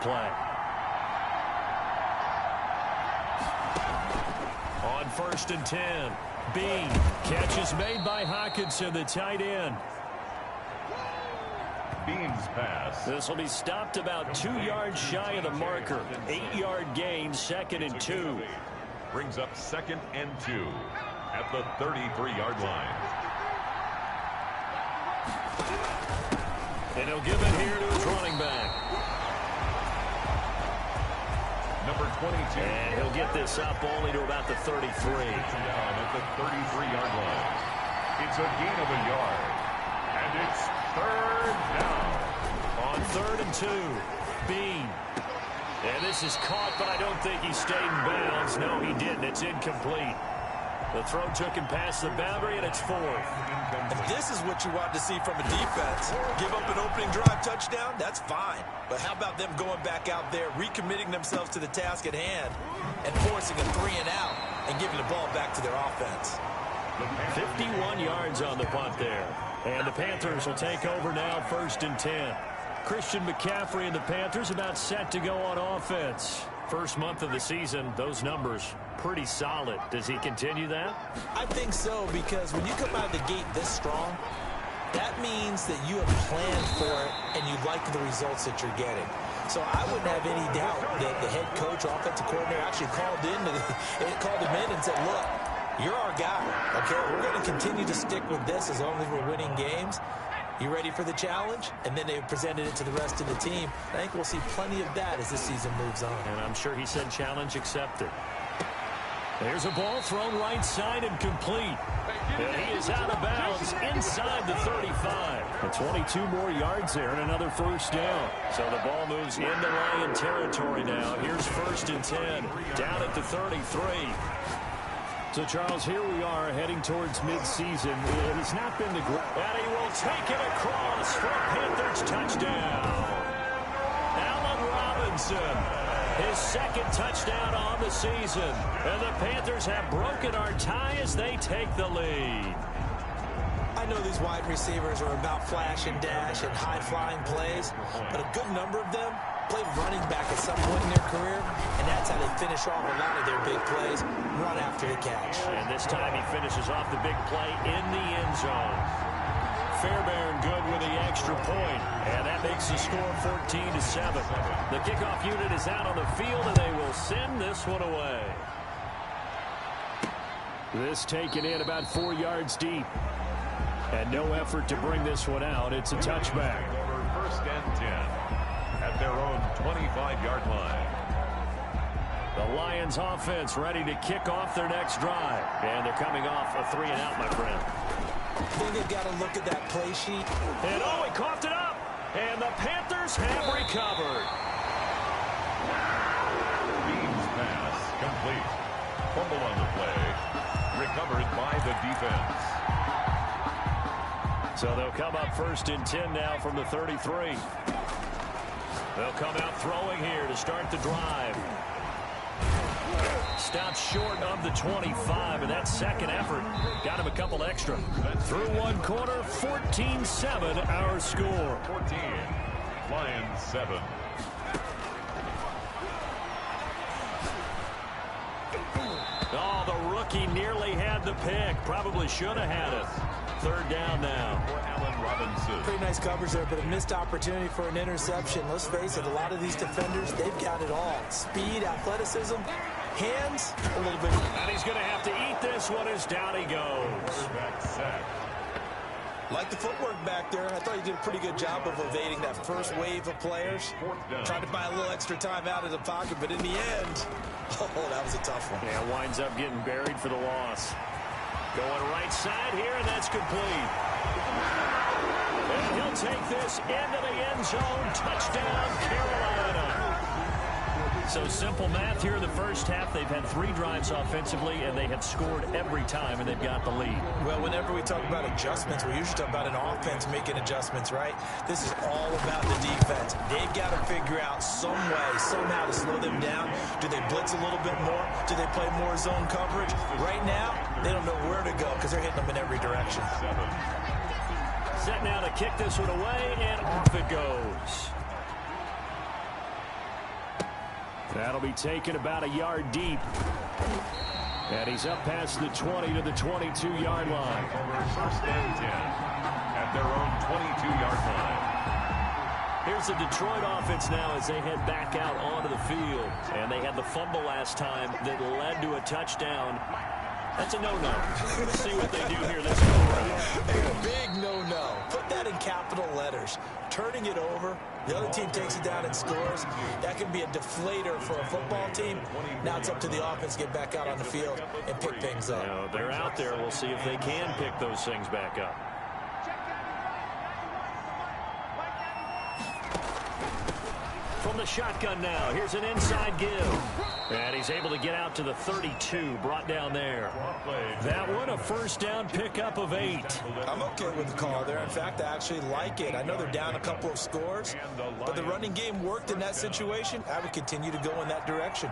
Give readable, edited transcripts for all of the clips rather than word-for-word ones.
play. On 1st and 10, Bean. Catch is made by Hockenson, the tight end. Bean's pass. This will be stopped about 2 yards shy of the marker. 8-yard gain, 2nd and 2. Brings up 2nd and 2 at the 33-yard line. And he'll give it here to his running back. Number 22. And he'll get this up only to about the 33. Down at the 33-yard line. It's a gain of a yard. And it's 3rd down. On 3rd and 2, Bean. And this is caught, but I don't think he stayed in bounds. No, he didn't. It's incomplete. The throw took him past the boundary, and it's 4th. And this is what you want to see from a defense. Give up an opening drive touchdown, that's fine. But how about them going back out there, recommitting themselves to the task at hand, and forcing a 3 and out, and giving the ball back to their offense. 51 yards on the punt there. And the Panthers will take over now, 1st and 10. Christian McCaffrey and the Panthers about set to go on offense. First month of the season, those numbers pretty solid. Does he continue that? I think so, because when you come out of the gate this strong, that means that you have planned for it and you like the results that you're getting. So I wouldn't have any doubt that the head coach, offensive coordinator, actually called him in and said, look, you're our guy, okay? We're going to continue to stick with this as long as we're winning games. You ready for the challenge? And then they presented it to the rest of the team. I think we'll see plenty of that as this season moves on. And I'm sure he said challenge accepted. There's a ball thrown right side and complete. And he is out of bounds inside the 35. And 22 more yards there and another 1st down. So the ball moves into Lion territory now. Here's 1st and 10 down at the 33. So, Charles, here we are heading towards midseason. It has not been the great. And he will take it across for a Panthers touchdown. Allen Robinson, his 2nd touchdown on the season. And the Panthers have broken our tie as they take the lead. I know these wide receivers are about flash and dash and high-flying plays, but a good number of them play running back at some point in their career, and that's how they finish off a lot of their big plays, run after the catch. And this time he finishes off the big play in the end zone. Fairbairn good with the extra point, and that makes the score 14-7. The kickoff unit is out on the field, and they will send this one away. This taken in about 4 yards deep. And no effort to bring this one out. It's a touchback. 1st and 10 at their own 25-yard line. The Lions offense ready to kick off their next drive. And they're coming off a 3 and out, my friend. I think they've got to look at that play sheet. And oh, he coughed it up. And the Panthers have recovered. Bean's pass complete. Fumble on the play. Recovered by the defense. So they'll come up 1st and 10 now from the 33. They'll come out throwing here to start the drive. Stopped short of the 25, and that 2nd effort got him a couple extra. Through 1 quarter, 14-7 our score. 14, Lions 7. Oh, the rookie nearly had the pick. Probably should have had it. 3rd down now. For Allen Robinson. Pretty nice coverage there, but a missed opportunity for an interception. Let's face it, a lot of these defenders, they've got it all. Speed, athleticism, hands, a little bit. And he's going to have to eat this one as down he goes. Like the footwork back there, I thought he did a pretty good job of evading that first wave of players. Tried to buy a little extra time out of the pocket, but in the end, oh, that was a tough one. Yeah, winds up getting buried for the loss. Going right side here, and that's complete. And he'll take this into the end zone. Touchdown, Carolina. So simple math here in the first half. They've had 3 drives offensively, and they have scored every time, and they've got the lead. Well, whenever we talk about adjustments, we usually talk about an offense making adjustments, right? This is all about the defense. They've got to figure out some way, somehow to slow them down. Do they blitz a little bit more? Do they play more zone coverage? Right now, they don't know where to go because they're hitting them in every direction. Set now to kick this one away, and off it goes. That'll be taken about a yard deep. And he's up past the 20 to the 22-yard line. First and 10 at their own 22-yard line. Here's the Detroit offense now as they head back out onto the field. And they had the fumble last time that led to a touchdown. That's a no-no. Let's see what they do here this go around. A big no-no. Put that in capital letters. Turning it over, the other team takes it down and scores. That can be a deflator for a football team. Now it's up to the offense to get back out on the field and pick things up. You know, they're out there. We'll see if they can pick those things back up. From the shotgun now, here's an inside give. And he's able to get out to the 32, brought down there. That one, a first down pickup of 8. I'm okay with the call there. In fact, I actually like it. I know they're down a couple of scores, but the running game worked in that situation. I would continue to go in that direction.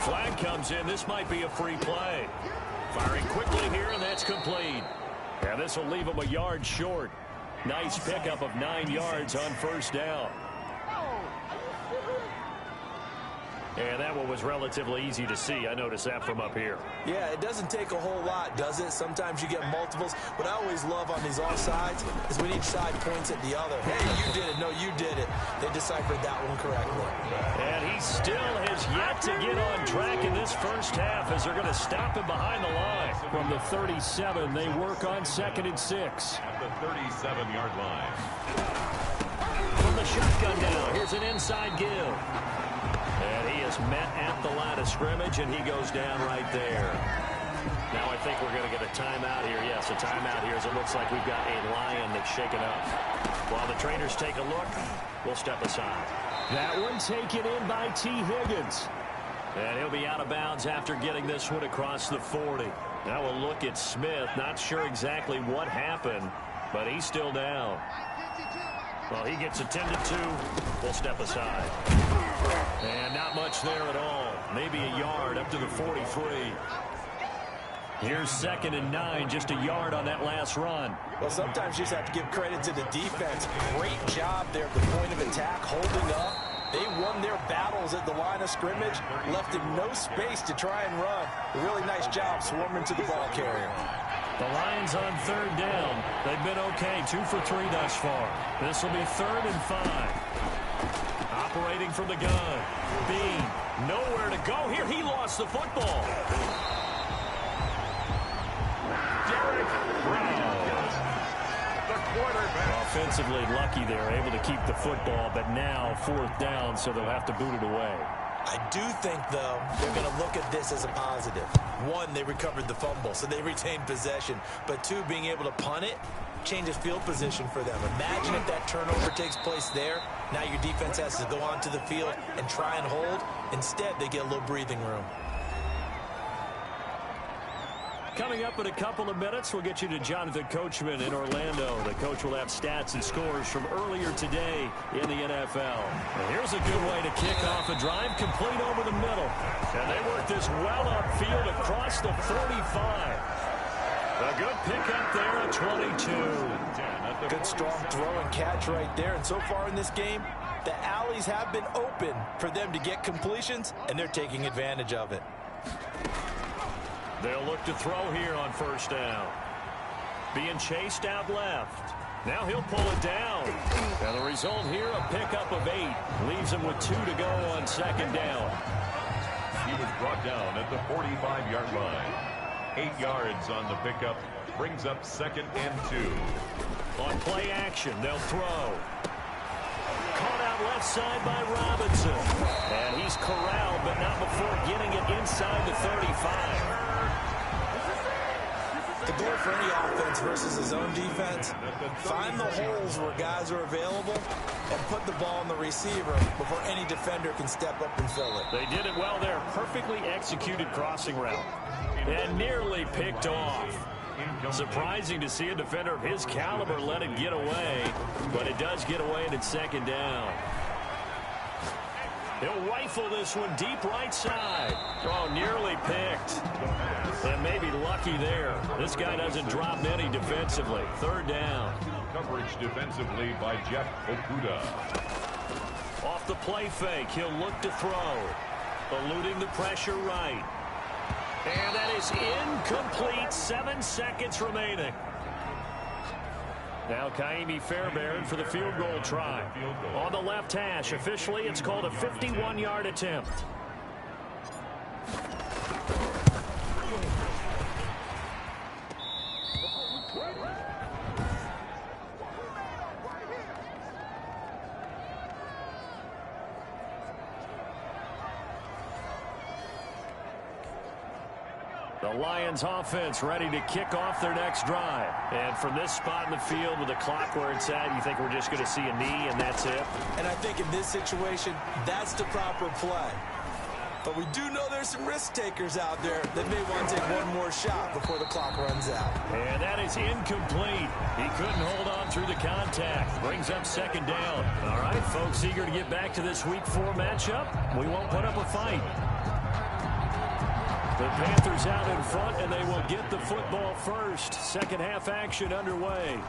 Flag comes in. This might be a free play. Firing quickly here, and that's complete. And this will leave him a yard short. Nice pickup of 9 yards on first down. And that one was relatively easy to see. I noticed that from up here. Yeah, it doesn't take a whole lot, does it? Sometimes you get multiples. What I always love on these offsides is when each side points at the other. Hey, you did it. No, you did it. They deciphered that one correctly. And he still has yet to get on track in this first half as they're going to stop him behind the line. From the 37, they work on 2nd and 6. At the 37-yard line. From the shotgun now, here's an inside give. And he is met at the line of scrimmage, and he goes down right there. Now I think we're going to get a timeout here. Yes, a timeout here as it looks like we've got a lion that's shaken up. While the trainers take a look, we'll step aside. That one taken in by T. Higgins. And he'll be out of bounds after getting this one across the 40. Now we'll look at Smith. Not sure exactly what happened, but he's still down. Well, he gets attended to. We'll step aside. And not much there at all. Maybe a yard up to the 43. Here's 2nd and 9, just a yard on that last run. Well, sometimes you just have to give credit to the defense. Great job there at the point of attack, holding up. They won their battles at the line of scrimmage, left him no space to try and run. A really nice job swarming to the ball carrier. The Lions on 3rd down. They've been okay, 2 for 3 thus far. This will be 3rd and 5. Operating from the gun. Bean, nowhere to go here. He lost the football. Derek Brown, the quarterback. Offensively lucky they're able to keep the football, but now 4th down, so they'll have to boot it away. I do think, though, they're going to look at this as a positive. 1, they recovered the fumble, so they retained possession. But 2, being able to punt it changes field position for them. Imagine if that turnover takes place there. Now your defense has to go onto the field and try and hold. Instead, they get a little breathing room. Coming up in a couple of minutes, we'll get you to Jonathan Coachman in Orlando. The coach will have stats and scores from earlier today in the NFL. And here's a good way to kick off a drive, complete over the middle. And they work this well upfield across the 45. A good pickup there at 22. Good strong throw and catch right there. And so far in this game, the alleys have been open for them to get completions, and they're taking advantage of it. They'll look to throw here on 1st down. Being chased out left. Now he'll pull it down. And the result here, a pickup of 8. Leaves him with 2 to go on 2nd down. He was brought down at the 45-yard line. 8 yards on the pickup. Brings up 2nd and 2. On play action, they'll throw. Caught out left side by Robinson. And he's corralled, but not before getting it inside the 35. The goal for any offense versus his own defense, find the holes where guys are available and put the ball on the receiver before any defender can step up and fill it. They did it well there. Perfectly executed crossing route. And nearly picked off. Surprising to see a defender of his caliber let it get away, but it does get away and it's 2nd down. He'll rifle this one deep right side. Oh, nearly picked. And maybe lucky there. This guy doesn't drop many defensively. 3rd down. Coverage defensively by Jeff Okudah. Off the play fake, he'll look to throw. Eluding the pressure right. And that is incomplete. 7 seconds remaining. Now Kaimi Fairbairn for the field goal try. On the left hash, officially it's called a 51-yard attempt. The Lions offense ready to kick off their next drive. And from this spot in the field with the clock where it's at, you think we're just going to see a knee and that's it? And I think in this situation, that's the proper play. But we do know there's some risk takers out there that may want to take one more shot before the clock runs out. And that is incomplete. He couldn't hold on through the contact. Brings up second down. All right, folks, eager to get back to this Week 4 matchup. We won't put up a fight. The Panthers out in front, and they will get the football first. Second half action underway.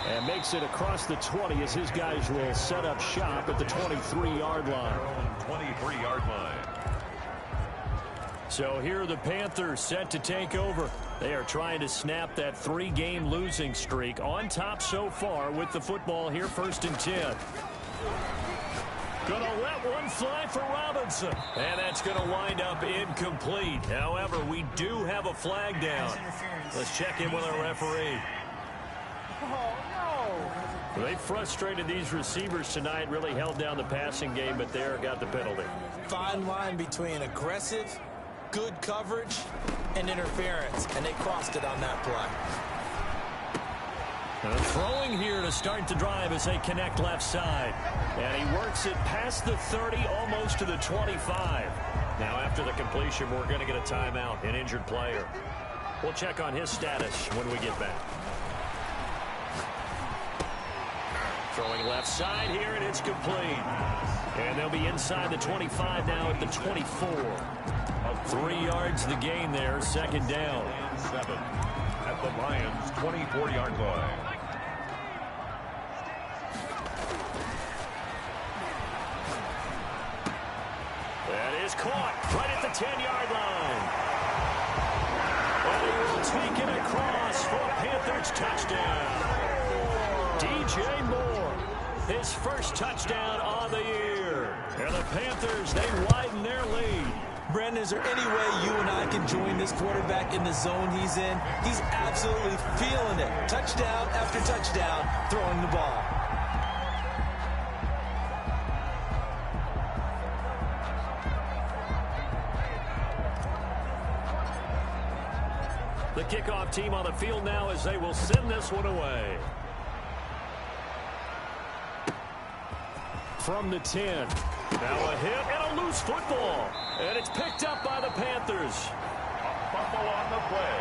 And makes it across the 20 as his guys will set up shop at the 23-yard line. 23-yard line. So here are the Panthers set to take over. They are trying to snap that 3-game losing streak. On top so far with the football here, 1st and 10. Gonna let one fly for Robinson. And that's gonna wind up incomplete. However, we do have a flag down. Let's check in with our referee. Oh, no. They frustrated these receivers tonight, really held down the passing game, but there got the penalty. Fine line between aggressive, good coverage, and interference. And they crossed it on that play. Throwing here to start the drive as they connect left side. And he works it past the 30, almost to the 25. Now after the completion, we're going to get a timeout, an injured player. We'll check on his status when we get back. Throwing left side here, and it's complete. And they'll be inside the 25 now at the 24. 3 yards the gain there, second down. 7 at the Lions' 24-yard line. That is caught right at the 10-yard line. And he will take it across for a Panthers touchdown. DJ Moore, his first touchdown on the year. And the Panthers, they widen their lead. Brandon, is there any way you and I can join this quarterback in the zone he's in? He's absolutely feeling it. Touchdown after touchdown, throwing the ball. The kickoff team on the field now as they will send this one away. From the 10. Now a hit and a loose football. And it's picked up by the Panthers. A fumble on the play.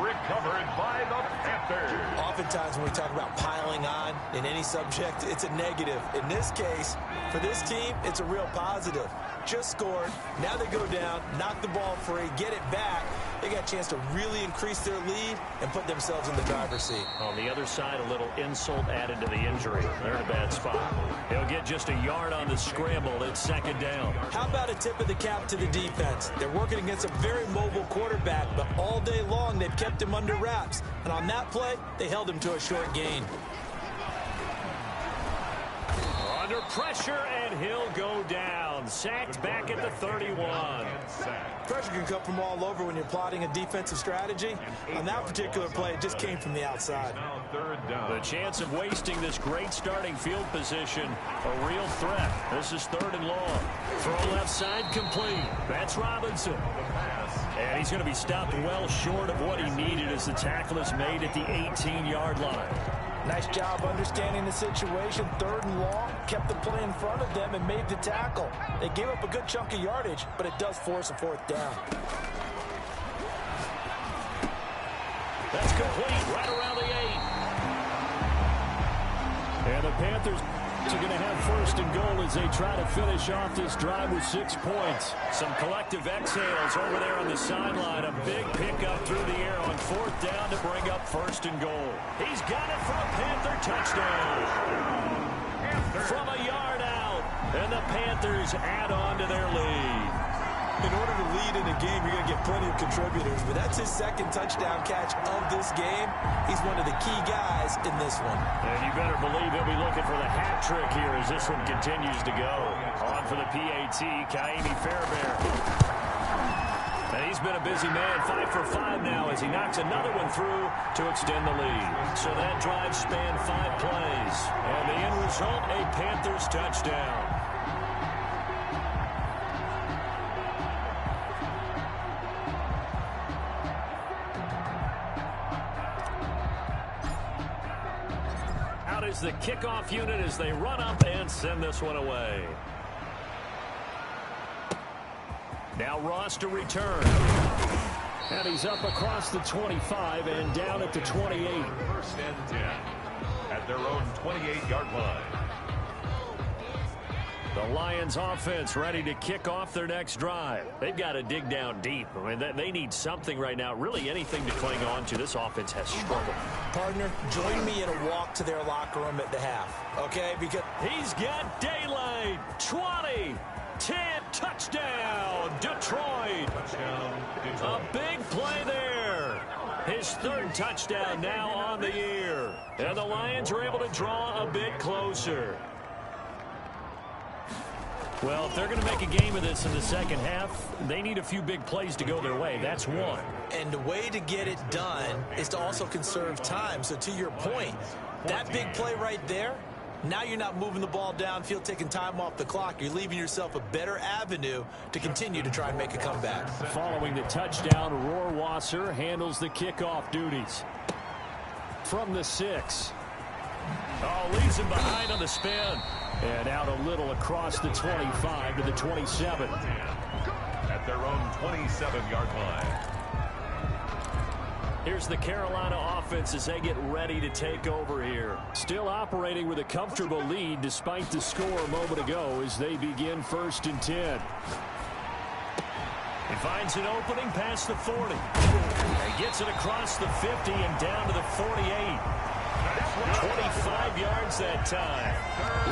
Recovered by the Panthers. Oftentimes when we talk about piling on in any subject, it's a negative. In this case, for this team, it's a real positive. Just scored. Now they go down, knock the ball free, get it back. They got a chance to really increase their lead and put themselves in the driver's seat. On the other side, a little insult added to the injury. They're in a bad spot. He'll get just a yard on the scramble. It's second down. How about a tip of the cap to the defense? They're working against a very mobile quarterback, but all day long they've kept him under wraps. And on that play, they held him to a short gain. Under pressure, and he'll go down. Sacked back at the 31. Pressure can come from all over when you're plotting a defensive strategy. On that particular play, it just came from the outside. The chance of wasting this great starting field position, a real threat. This is 3rd and long. Throw left side complete. That's Robinson. And he's going to be stopped well short of what he needed as the tackle is made at the 18-yard line. Nice job understanding the situation. 3rd and long, kept the play in front of them and made the tackle. They gave up a good chunk of yardage, but it does force a 4th down. That's complete right around the 8. And the Panthers are going to have 1st and goal as they try to finish off this drive with 6 points. Some collective exhales over there on the sideline. A big pickup through the air on 4th down to bring up 1st and goal. He's got it for a Panther touchdown. from a yard out. And the Panthers add on to their lead. In order to lead in a game, you're going to get plenty of contributors, but that's his second touchdown catch of this game. He's one of the key guys in this one. And you better believe he'll be looking for the hat trick here as this one continues to go. On for the PAT, Ka'imi Fairbairn. And he's been a busy man, 5 for 5 now as he knocks another one through to extend the lead. So that drive spanned 5 plays. And the end result, a Panthers touchdown. Out is the kickoff unit as they run up and send this one away. Now Ross to return. And he's up across the 25 and down at the 28. First and 10 at their own 28-yard line. The Lions offense ready to kick off their next drive. They've got to dig down deep. I mean, they need something right now, really anything to cling on to. This offense has struggled. Partner, join me in a walk to their locker room at the half, okay? Because he's got daylight. 20, 10, touchdown, Detroit. Touchdown, Detroit. A big play there. His third touchdown now on the year. And the Lions are able to draw a bit closer. Well, if they're going to make a game of this in the second half, they need a few big plays to go their way. That's one. And the way to get it done is to also conserve time. So to your point, that big play right there, now you're not moving the ball downfield, taking time off the clock. You're leaving yourself a better avenue to continue to try and make a comeback. Following the touchdown, Rohrwasser handles the kickoff duties. From the 6. Oh, leaves him behind on the spin. And out a little across the 25 to the 27. At their own 27-yard line. Here's the Carolina offense as they get ready to take over here. Still operating with a comfortable lead despite the score a moment ago as they begin 1st and 10. He finds an opening past the 40. He gets it across the 50 and down to the 48. 25 yards that time.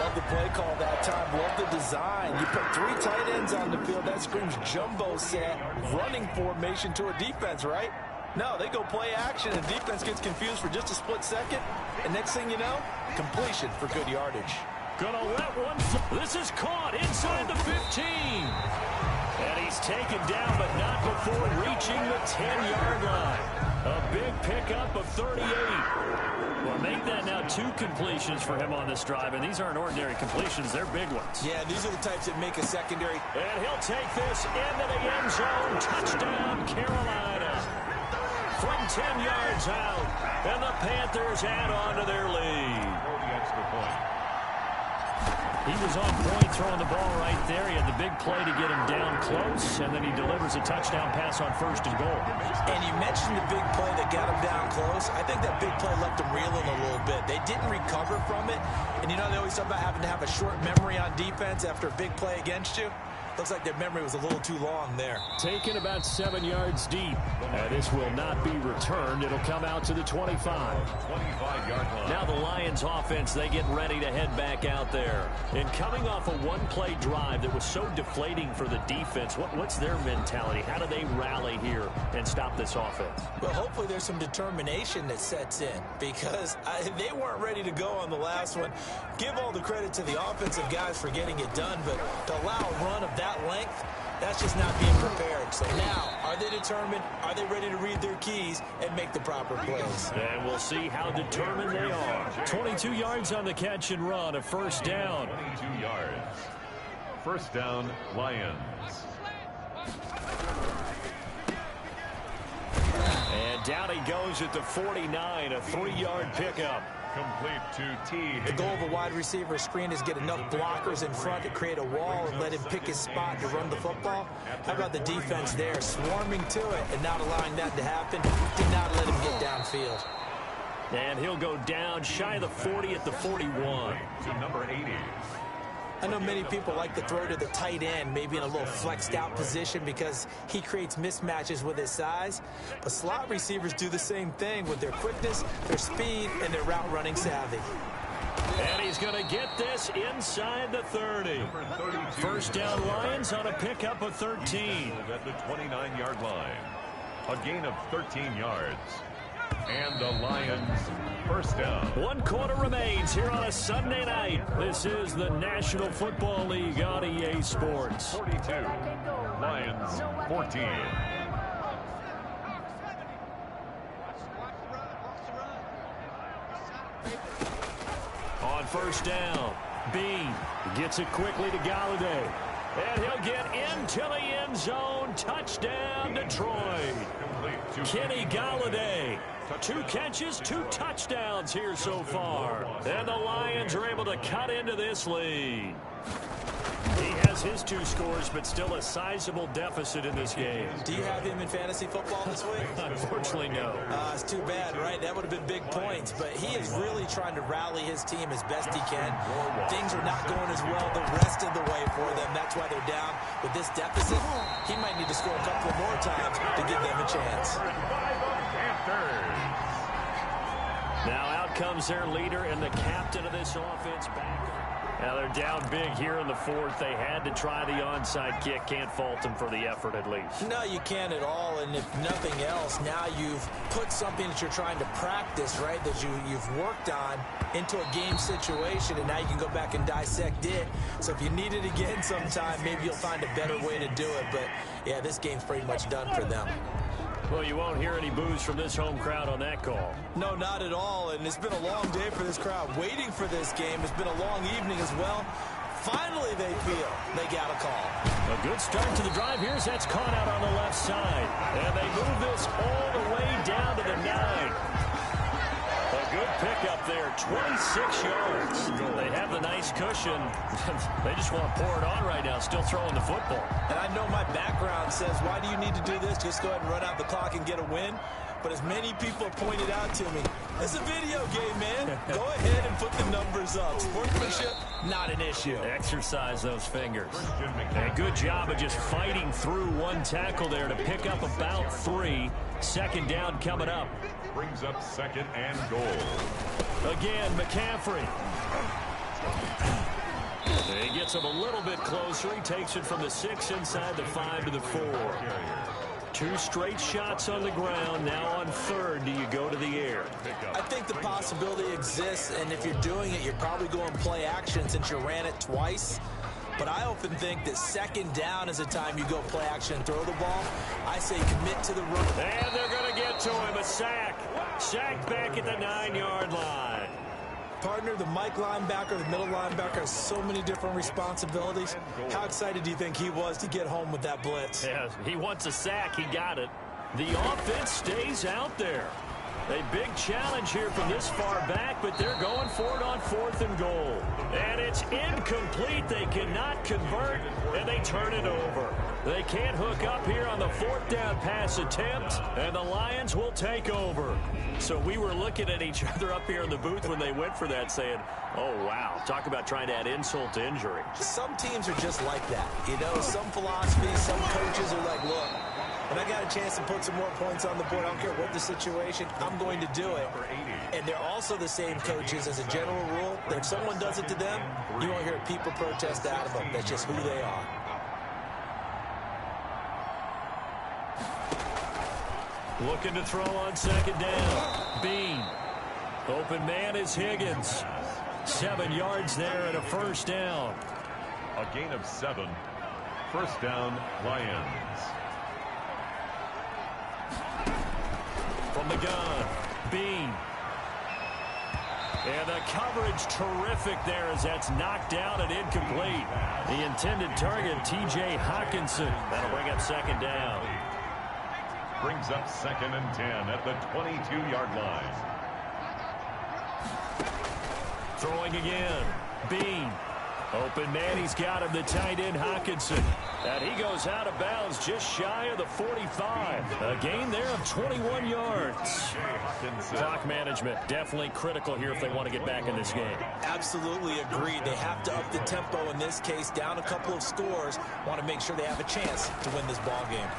Love the play call that time. Love the design. You put 3 tight ends on the field. That screams jumbo set, running formation to a defense, right? No, they go play action, and defense gets confused for just a split second. And next thing you know, completion for good yardage. Gonna let one fly. This is caught inside the 15. And he's taken down, but not before reaching the 10-yard line. A big pickup of 38. Well, make that now 2 completions for him on this drive, and these aren't ordinary completions. They're big ones. Yeah, these are the types that make a secondary. And he'll take this into the end zone. Touchdown, Carolina. From 10 yards out, and the Panthers add on to their lead. For the extra point. He was on point throwing the ball right there. He had the big play to get him down close, and then he delivers a touchdown pass on 1st and goal. And you mentioned the big play that got him down close. I think that big play left him reeling a little bit. They didn't recover from it. And you know, they always talk about having to have a short memory on defense after a big play against you. Looks like their memory was a little too long there. Taken about 7 yards deep. This will not be returned. It'll come out to the 25. 25-yard line. Now the Lions offense, they get ready to head back out there. And coming off a one-play drive that was so deflating for the defense, what's their mentality? How do they rally here and stop this offense? Well, hopefully there's some determination that sets in because they weren't ready to go on the last one. Give all the credit to the offensive guys for getting it done, but to allow a run of that length, that's just not being prepared. So now, are they determined? Are they ready to read their keys and make the proper plays? And we'll see how determined they are. 22 yards on the catch and run, a 1st down. 22 yards. 1st down, Lions. And down he goes at the 49, a 3-yard pickup. Complete to T. The goal of a wide receiver screen is get enough blockers in front to create a wall and let him pick his spot to run the football. How about the defense there, swarming to it and not allowing that to happen? Did not let him get downfield. And he'll go down shy of the 40 at the 41. To number 80. I know many people like to throw to the tight end, maybe in a little flexed out position because he creates mismatches with his size. But slot receivers do the same thing with their quickness, their speed, and their route running savvy. And he's going to get this inside the 30. First down Lions on a pickup of 13. At the 29-yard line. A gain of 13 yards. And the Lions first down. 1 quarter remains here on a Sunday night. This is the National Football League on EA Sports. 42. Lions 14. On first down, Bean gets it quickly to Galladay. And he'll get into the end zone. Touchdown, Detroit. Kenny Galladay. 2 catches, 2 touchdowns here so far. And the Lions are able to cut into this lead. He has his 2 scores, but still a sizable deficit in this game. Do you have him in fantasy football this week? Unfortunately, no. It's too bad, right? That would have been big points. But he is really trying to rally his team as best he can. Things are not going as well the rest of the way for them. That's why they're down. With this deficit, he might need to score a couple more times to give them a chance. Now out comes their leader and the captain of this offense back. Now they're down big here in the 4th. They had to try the onside kick. Can't fault them for the effort at least. No, you can't at all. And if nothing else, now you've put something that you're trying to practice, right, that you've worked on into a game situation, and now you can go back and dissect it. So if you need it again sometime, maybe you'll find a better way to do it. But, yeah, this game's pretty much done for them. Well, you won't hear any boos from this home crowd on that call. No, not at all. And it's been a long day for this crowd waiting for this game. It's been a long evening as well. Finally, they feel they got a call. A good start to the drive. Here's that's caught out on the left side. And they move this all the way down to the 9. A good pickup there, 26 yards. They have the nice cushion. They just want to pour it on right now, still throwing the football. And I know my background says, why do you need to do this? Just go ahead and run out the clock and get a win. But as many people have pointed out to me, it's a video game, man. Go ahead and put the numbers up. Sportsmanship, not an issue. Exercise those fingers. A good job of just fighting through one tackle there to pick up about 3. Second down coming up. Brings up 2nd and goal. Again, McCaffrey. He gets him a little bit closer. He takes it from the 6 inside the 5 to the 4. 2 straight shots on the ground. Now on 3rd, do you go to the air? I think the possibility exists, and if you're doing it, you're probably going play action since you ran it twice. But I often think that 2nd down is the time you go play action and throw the ball. I say commit to the run. And they're going to get to him. A sack. Sack back at the 9-yard line. Partner, the Mike linebacker, the middle linebacker has so many different responsibilities. How excited do you think he was to get home with that blitz? Yeah, he wants a sack. He got it. The offense stays out there. A big challenge here from this far back, but they're going for it on 4th and goal. And it's incomplete. They cannot convert, and they turn it over. They can't hook up here on the 4th down pass attempt, and the Lions will take over. So we were looking at each other up here in the booth when they went for that, saying, oh, wow, talk about trying to add insult to injury. Some teams are just like that. You know, some philosophies, some coaches are like, look, when I got a chance to put some more points on the board, I don't care what the situation, I'm going to do it. And they're also the same coaches as a general rule that if someone does it to them, you won't hear people protest out of them. That's just who they are. Looking to throw on 2nd down. Bean. Open man is Higgins. 7 yards there and a first down. A gain of 7. First down, Lions. From the gun, Bean. And the coverage terrific there as that's knocked down and incomplete. The intended target, T.J. Hawkinson. That'll bring up 2nd down. Brings up 2nd and 10 at the 22-yard line. Throwing again, Bean. Open man, he's got him, the tight end Hawkinson. And he goes out of bounds just shy of the 45. A gain there of 21 yards. Clock management, definitely critical here if they want to get back in this game. Absolutely agreed. They have to up the tempo in this case, down a couple of scores. Want to make sure they have a chance to win this ball game.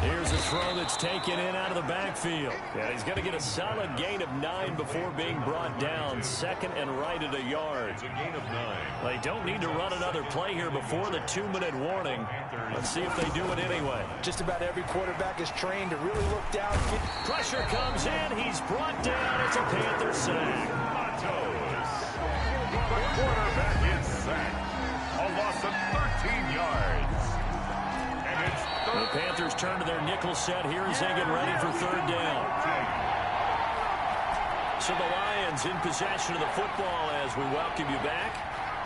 Here's a throw that's taken in out of the backfield. Yeah, he's going to get a solid gain of 9 before being brought down. Second and right at a yard. It's a gain of 9. They don't need to run another play here before the 2-minute warning. Let's see if they do it anyway. Just about every quarterback is trained to really look down. Pressure comes in. He's brought down. It's a Panther sack. Matos. The quarterback is sacked. A loss of 13 yards. And it's the Panthers turn to their nickel set here as they get ready for third down. So the Lions in possession of the football as we welcome you back.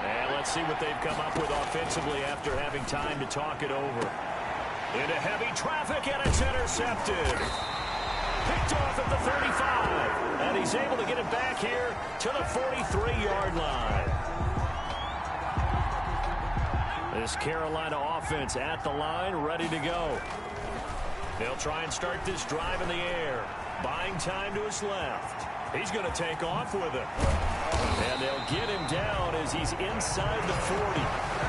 And let's see what they've come up with offensively after having time to talk it over. Into heavy traffic, and it's intercepted. Picked off at the 35. And he's able to get it back here to the 43-yard line. This Carolina offense at the line, ready to go. They'll try and start this drive in the air. Buying time to his left. He's going to take off with it. And they'll get him down as he's inside the 40.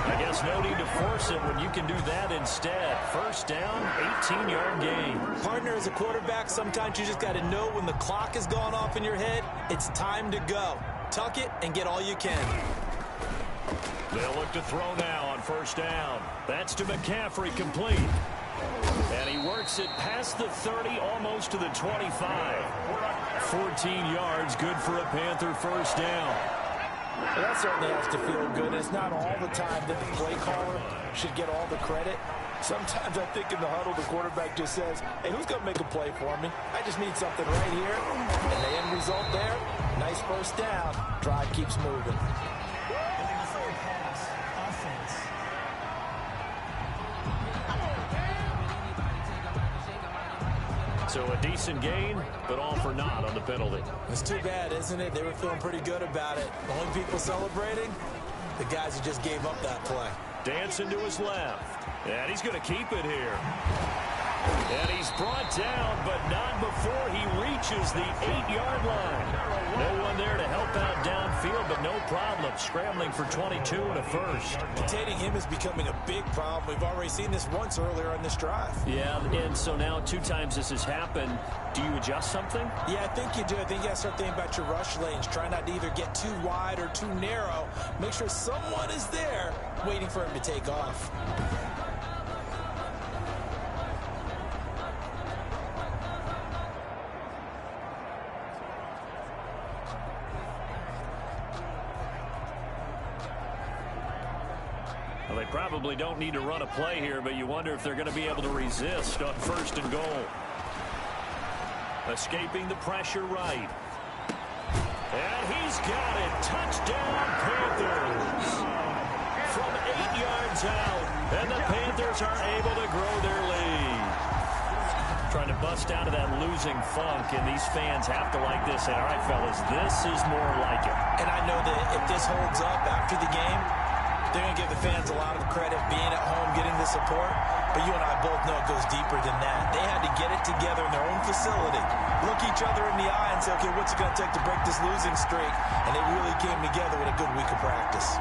I guess no need to force it when you can do that instead. First down, 18-yard gain. Partner, as a quarterback, sometimes you just got to know when the clock has gone off in your head, it's time to go. Tuck it and get all you can. They'll look to throw now on first down. That's to McCaffrey, complete. And he works it past the 30, almost to the 25. 14 yards, good for a Panther first down. Well, that certainly has to feel good. It's not all the time that the play caller should get all the credit. Sometimes I think in the huddle, the quarterback just says, hey, who's going to make a play for me? I just need something right here. And the end result there, nice first down. Drive keeps moving. So a decent gain, but all for naught on the penalty. It's too bad, isn't it? They were feeling pretty good about it. The only people celebrating, the guys who just gave up that play. Dancing to his left. And he's going to keep it here. And he's brought down, but not before he reaches the 8-yard line. No one there to help out downfield, but no problem. Scrambling for 22 and a first. Containing him is becoming a big problem. We've already seen this once earlier on this drive. Yeah, and so now 2 times this has happened. Do you adjust something? Yeah, I think you do. I think you got to start thinking about your rush lanes. Try not to either get too wide or too narrow. Make sure someone is there waiting for him to take off. Well, they probably don't need to run a play here, but you wonder if they're going to be able to resist on first and goal. Escaping the pressure right. And he's got it. Touchdown, Panthers. From 8 yards out. And the Panthers are able to grow their lead. Trying to bust out of that losing funk, and these fans have to like this. And, all right, fellas, this is more like it. And I know that if this holds up after the game, they're going to give the fans a lot of credit being at home, getting the support. But you and I both know it goes deeper than that. They had to get it together in their own facility, look each other in the eye and say, okay, what's it going to take to break this losing streak? And they really came together with a good week of practice.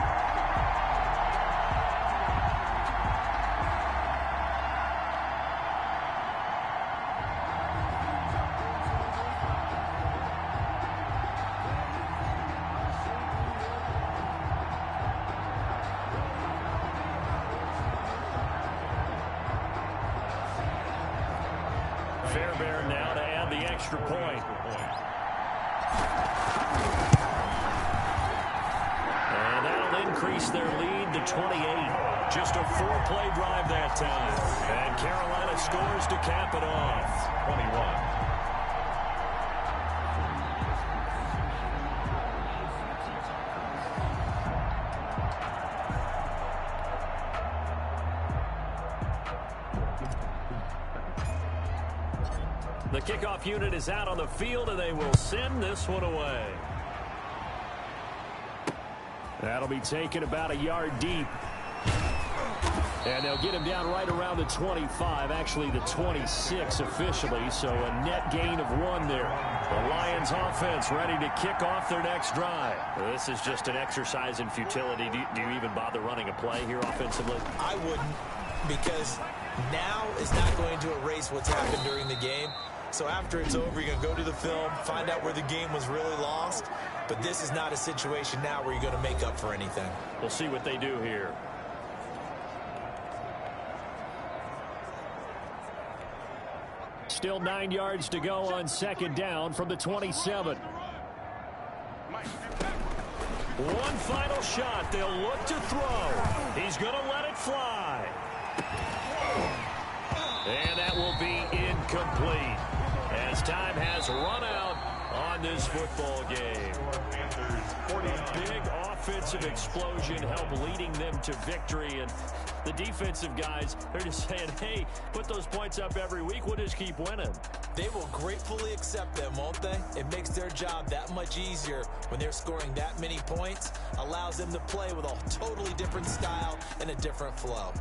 Fairbairn now to add the extra point. And that'll increase their lead to 28. Just a 4-play drive that time. And Carolina scores to cap it off. 21. The kickoff unit is out on the field, and they will send this one away. That'll be taken about a yard deep. And they'll get him down right around the 25, actually the 26 officially, so a net gain of 1 there. The Lions offense ready to kick off their next drive. This is just an exercise in futility. Do you even bother running a play here offensively? I wouldn't, because now is not going to erase what's happened during the game. So after it's over, you're going to go to the film, find out where the game was really lost. But this is not a situation now where you're going to make up for anything. We'll see what they do here. Still 9 yards to go on second down from the 27. One final shot. They'll look to throw. He's going to let it fly. And that will be incomplete as time has run out on this football game. A big offensive explosion helped leading them to victory. And the defensive guys, they're just saying, hey, put those points up every week. We'll just keep winning. They will gratefully accept them, won't they? It makes their job that much easier when they're scoring that many points. Allows them to play with a totally different style and a different flow.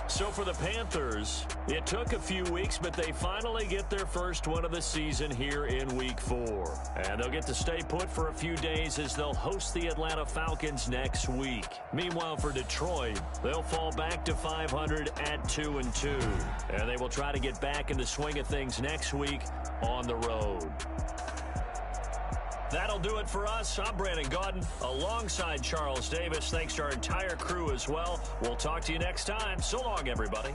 So for the Panthers, it took a few weeks, but they finally get their first win of the season here in Week 4. And they'll get to stay put for a few days as they'll host the Atlanta Falcons next week. Meanwhile, for Detroit, they'll fall back to 500 at 2-2. And they will try to get back in the swing of things next week on the road. That'll do it for us. I'm Brandon Gaudin alongside Charles Davis. Thanks to our entire crew as well. We'll talk to you next time. So long, everybody.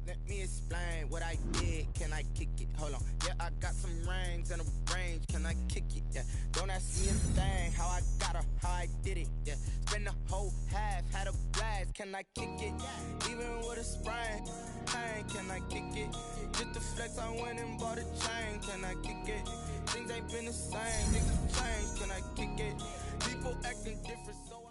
Let me explain what I did. Can I kick it? Hold on. Yeah, I got some rings and a range. Can I kick it? Yeah. Don't ask me a thing. How I got her, how I did it. Yeah. Spend the whole half, had a blast. Can I kick it? Even with a sprain. Pain, can I kick it? Just the flex, I went and bought a chain. Can I kick it? Things ain't been the same. Niggas change. Can I kick it? People acting different, so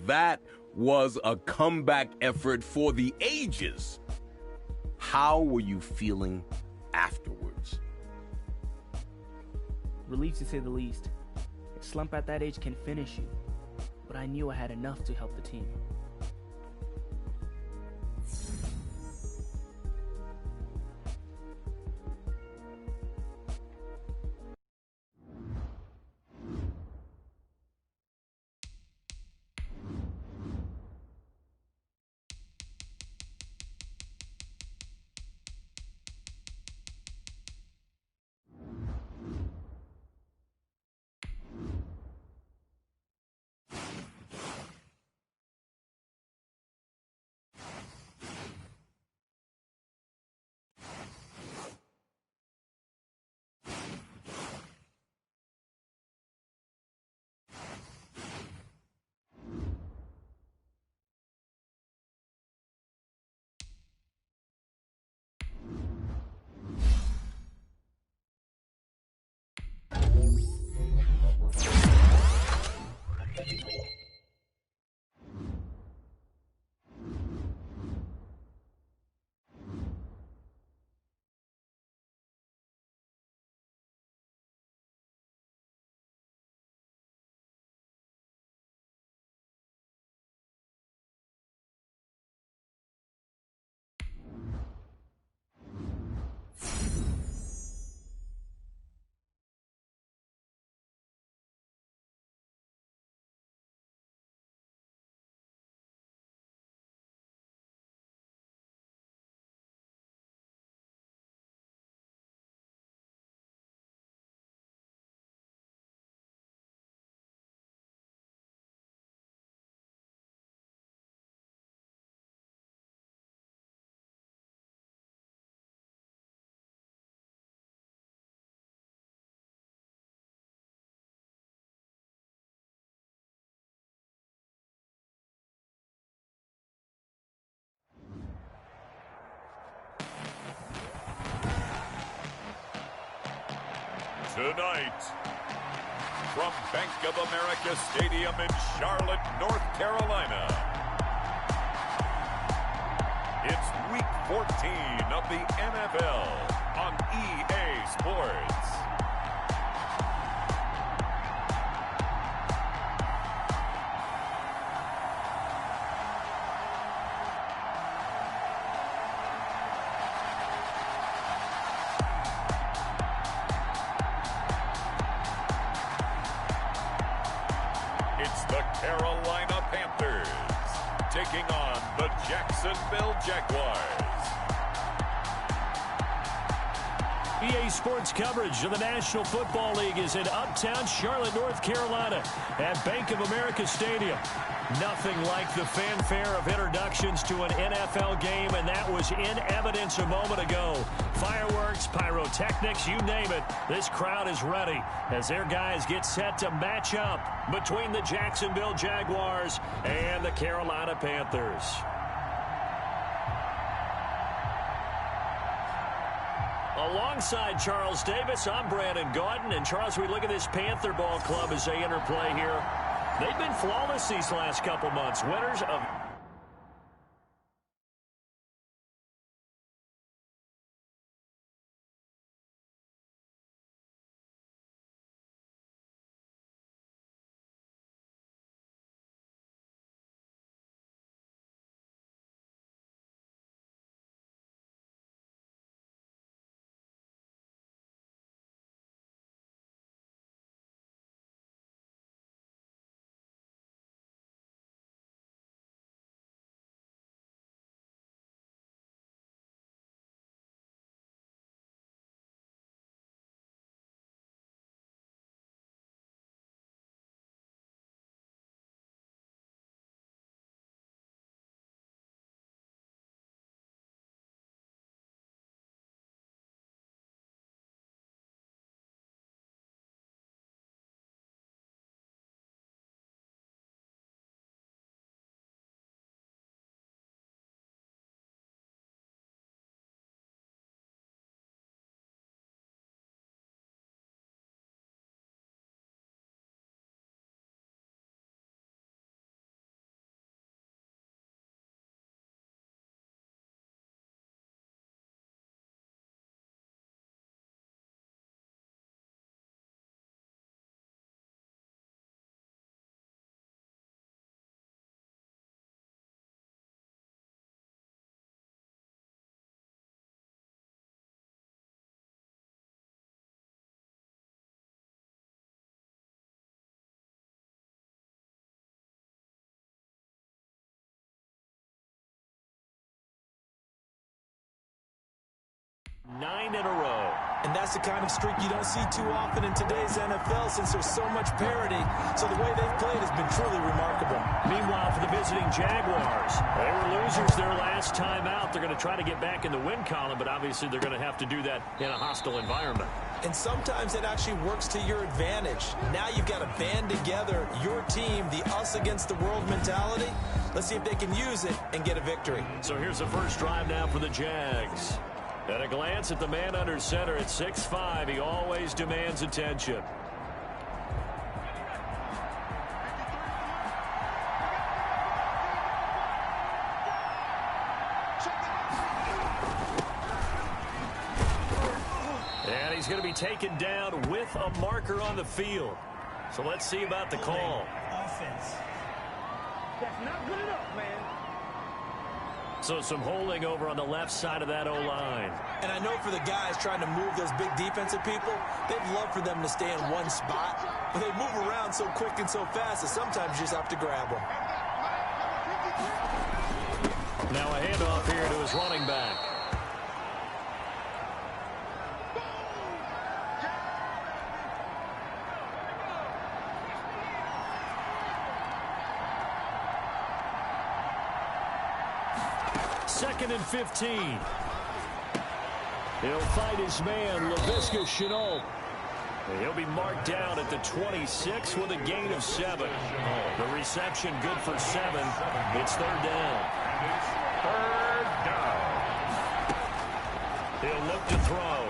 That was a comeback effort for the ages. How were you feeling afterwards? Relief, to say the least. A slump at that age can finish you, but I knew I had enough to help the team. Tonight, from Bank of America Stadium in Charlotte, North Carolina, it's Week 14 of the NFL on EA Sports. It's the Carolina Panthers taking on the Jacksonville Jaguars. EA Sports coverage of the National Football League is in uptown Charlotte, North Carolina at Bank of America Stadium. Nothing like the fanfare of introductions to an NFL game, and that was in evidence a moment ago. Fireworks, pyrotechnics, you name it. This crowd is ready as their guys get set to match up between the Jacksonville Jaguars and the Carolina Panthers. Alongside Charles Davis, I'm Brandon Gaudin. And Charles, we look at this Panther ball club as they interplay here. They've been flawless these last couple months. Winners of 9 in a row. And that's the kind of streak you don't see too often in today's NFL since there's so much parity. So the way they've played has been truly remarkable. Meanwhile, for the visiting Jaguars, they were losers their last time out. They're going to try to get back in the win column, but obviously they're going to have to do that in a hostile environment. And sometimes it actually works to your advantage. Now you've got to band together your team, the us against the world mentality. Let's see if they can use it and get a victory. So here's the first drive now for the Jags. At a glance at the man under center at 6'5", he always demands attention. And he's going to be taken down with a marker on the field. So let's see about the call. Offense. That's not good enough, man. So some holding over on the left side of that O-line. And I know for the guys trying to move those big defensive people, they'd love for them to stay in one spot. But they move around so quick and so fast that sometimes you just have to grab them. Now a handoff here to his running back. Second and 15. He'll fight his man, Laviska Shenault. He'll be marked down at the 26 with a gain of 7. The reception good for 7. It's third down. Third down. He'll look to throw.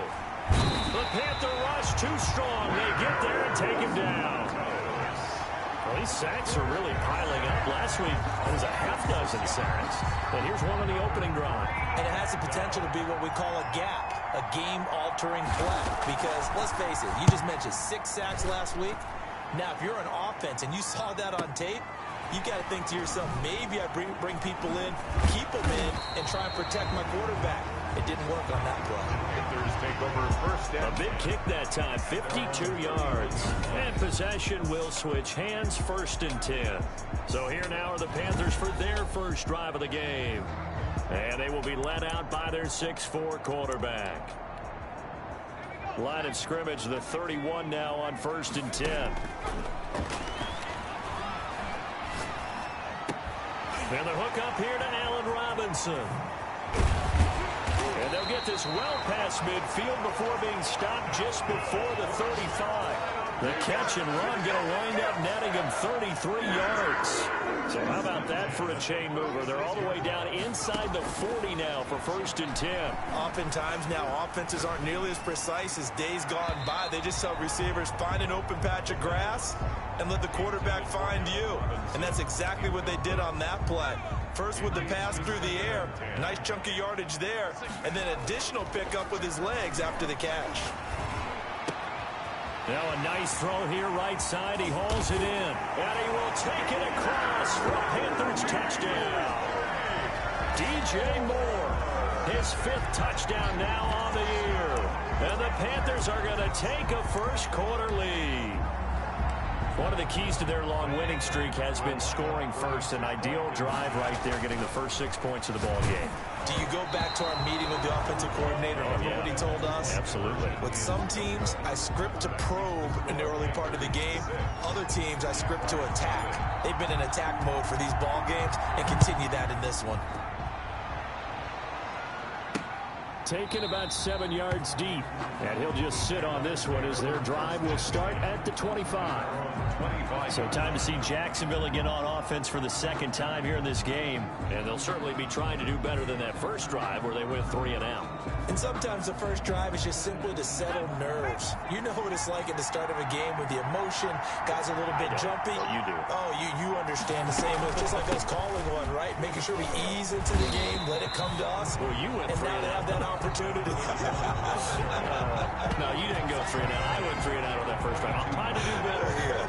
The Panther rush too strong. They get there and take him down. Well, these sacks are really piling up. Last week, it was a half-dozen sacks. And here's one on the opening drive. And it has the potential to be what we call a gap, a game-altering play. Because, let's face it, you just mentioned 6 sacks last week. Now, if you're an offense and you saw that on tape, you got to think to yourself, maybe I bring people in, keep them in, and try and protect my quarterback. It didn't work on that play. Panthers take over first down. A big kick that time, 52 yards. And possession will switch hands, first and 10. So here now are the Panthers for their first drive of the game. And they will be led out by their 6'4" quarterback. Line of scrimmage, the 31 now on first and 10. And the hook up here to Allen Robinson. And they'll get this well past midfield before being stopped just before the 35. The catch and run going to wind up netting him 33 yards. So how about that for a chain mover? They're all the way down inside the 40 now for first and 10. Oftentimes now offenses aren't nearly as precise as days gone by. They just tell receivers, find an open patch of grass and let the quarterback find you. And that's exactly what they did on that play. First with the pass through the air, nice chunk of yardage there, and then additional pickup with his legs after the catch. Now a nice throw here right side. He hauls it in. And he will take it across for a Panthers touchdown. DJ Moore, his 5th touchdown now on the year. And the Panthers are going to take a first quarter lead. One of the keys to their long winning streak has been scoring first. An ideal drive right there, getting the first 6 points of the ball game. Do you go back to our meeting with the offensive coordinator? Remember what he told us? Absolutely. With some teams, I script to probe in the early part of the game. Other teams, I script to attack. They've been in attack mode for these ball games and continue that in this one. Taken about 7 yards deep. And he'll just sit on this one as their drive will start at the 25. So time to see Jacksonville again on offense for the second time here in this game. And they'll certainly be trying to do better than that first drive where they went 3 and out. And sometimes the first drive is just simply to settle nerves. You know what it's like at the start of a game with the emotion. Guys a little bit jumpy. You do. Oh, you understand the same. It's just like us calling one, right? Making sure we ease into the game, let it come to us. Well, you went and 3 now and they out. have that opportunity. No, you didn't go 3 and out. I went 3 and out on that first drive. I'm trying to do better here.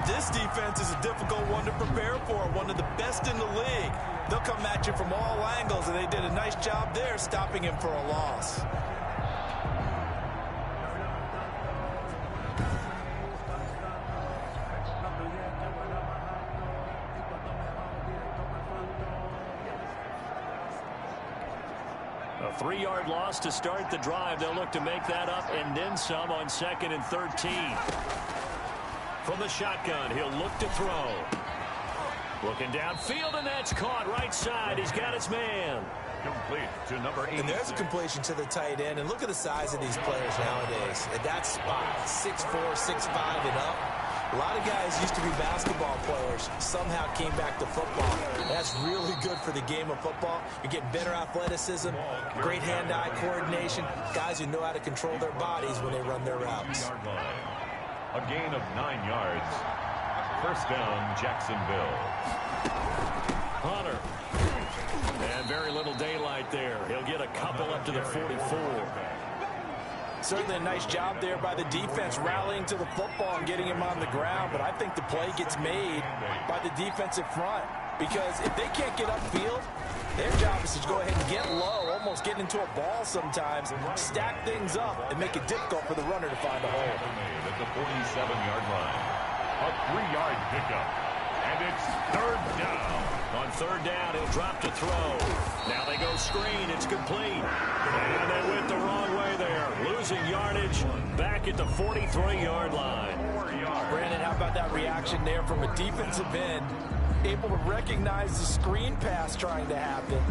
This defense is a difficult one to prepare for, one of the best in the league. They'll come at you from all angles, and they did a nice job there stopping him for a loss. A 3-yard loss to start the drive. They'll look to make that up and then some on 2nd and 13. From the shotgun, he'll look to throw. Looking downfield, and that's caught right side. He's got his man. Complete to number 8. And there's a completion to the tight end. And look at the size of these players nowadays. At that spot, 6'4", 6'5", and up. A lot of guys used to be basketball players, somehow came back to football. That's really good for the game of football. You're getting better athleticism, great hand-eye coordination, guys who know how to control their bodies when they run their routes. A gain of 9 yards. First down, Jacksonville. Hunter. And very little daylight there. He'll get a couple up to the 44. Certainly a nice job there by the defense rallying to the football and getting him on the ground, but I think the play gets made by the defensive front because if they can't get upfield, their job is to go ahead and get low, almost get into a ball sometimes, stack things up, and make it difficult for the runner to find a hole. At the 47-yard line. A 3-yard pickup. And it's 3rd down. On 3rd down, he'll drop to throw. Now they go screen. It's complete. And they went the wrong way there. Losing yardage back at the 43-yard line. Brandon, how about that reaction there from a defensive end? Able to recognize the screen pass trying to happen.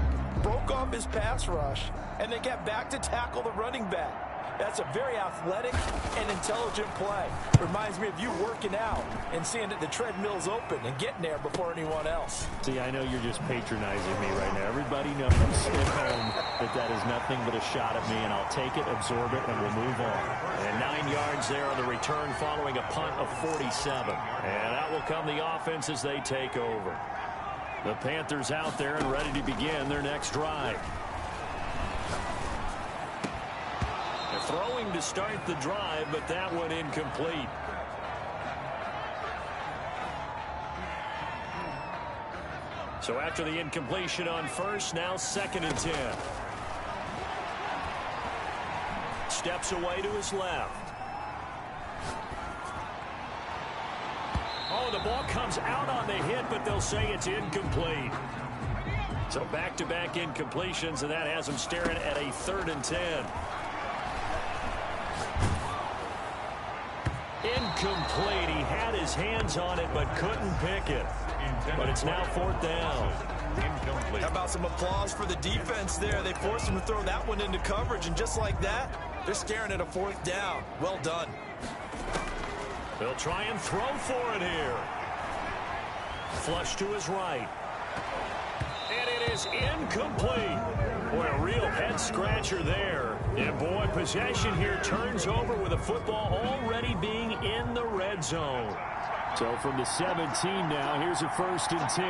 Broke off his pass rush. And then got back to tackle the running back. That's a very athletic and intelligent play. Reminds me of you working out and seeing that the treadmill's open and getting there before anyone else. See, I know you're just patronizing me right now. Everybody knows at home that is nothing but a shot at me, and I'll take it, absorb it, and we'll move on. And 9 yards there on the return following a punt of 47. And out will come the offense as they take over. The Panthers out there and ready to begin their next drive. Throwing to start the drive, but that one incomplete. So after the incompletion on first, now 2nd and 10. Steps away to his left. Oh, the ball comes out on the hit, but they'll say it's incomplete. So back-to-back incompletions, and that has him staring at a 3rd and 10. Incomplete. He had his hands on it, but couldn't pick it. But it's now 4th down. Incomplete. How about some applause for the defense there? They forced him to throw that one into coverage, and just like that, they're staring at a 4th down. Well done. They'll try and throw for it here. Flush to his right. And it is incomplete. Boy, a real head-scratcher there. And, boy, possession here turns over with the football already being in the red zone. So from the 17 now, here's a 1st and 10.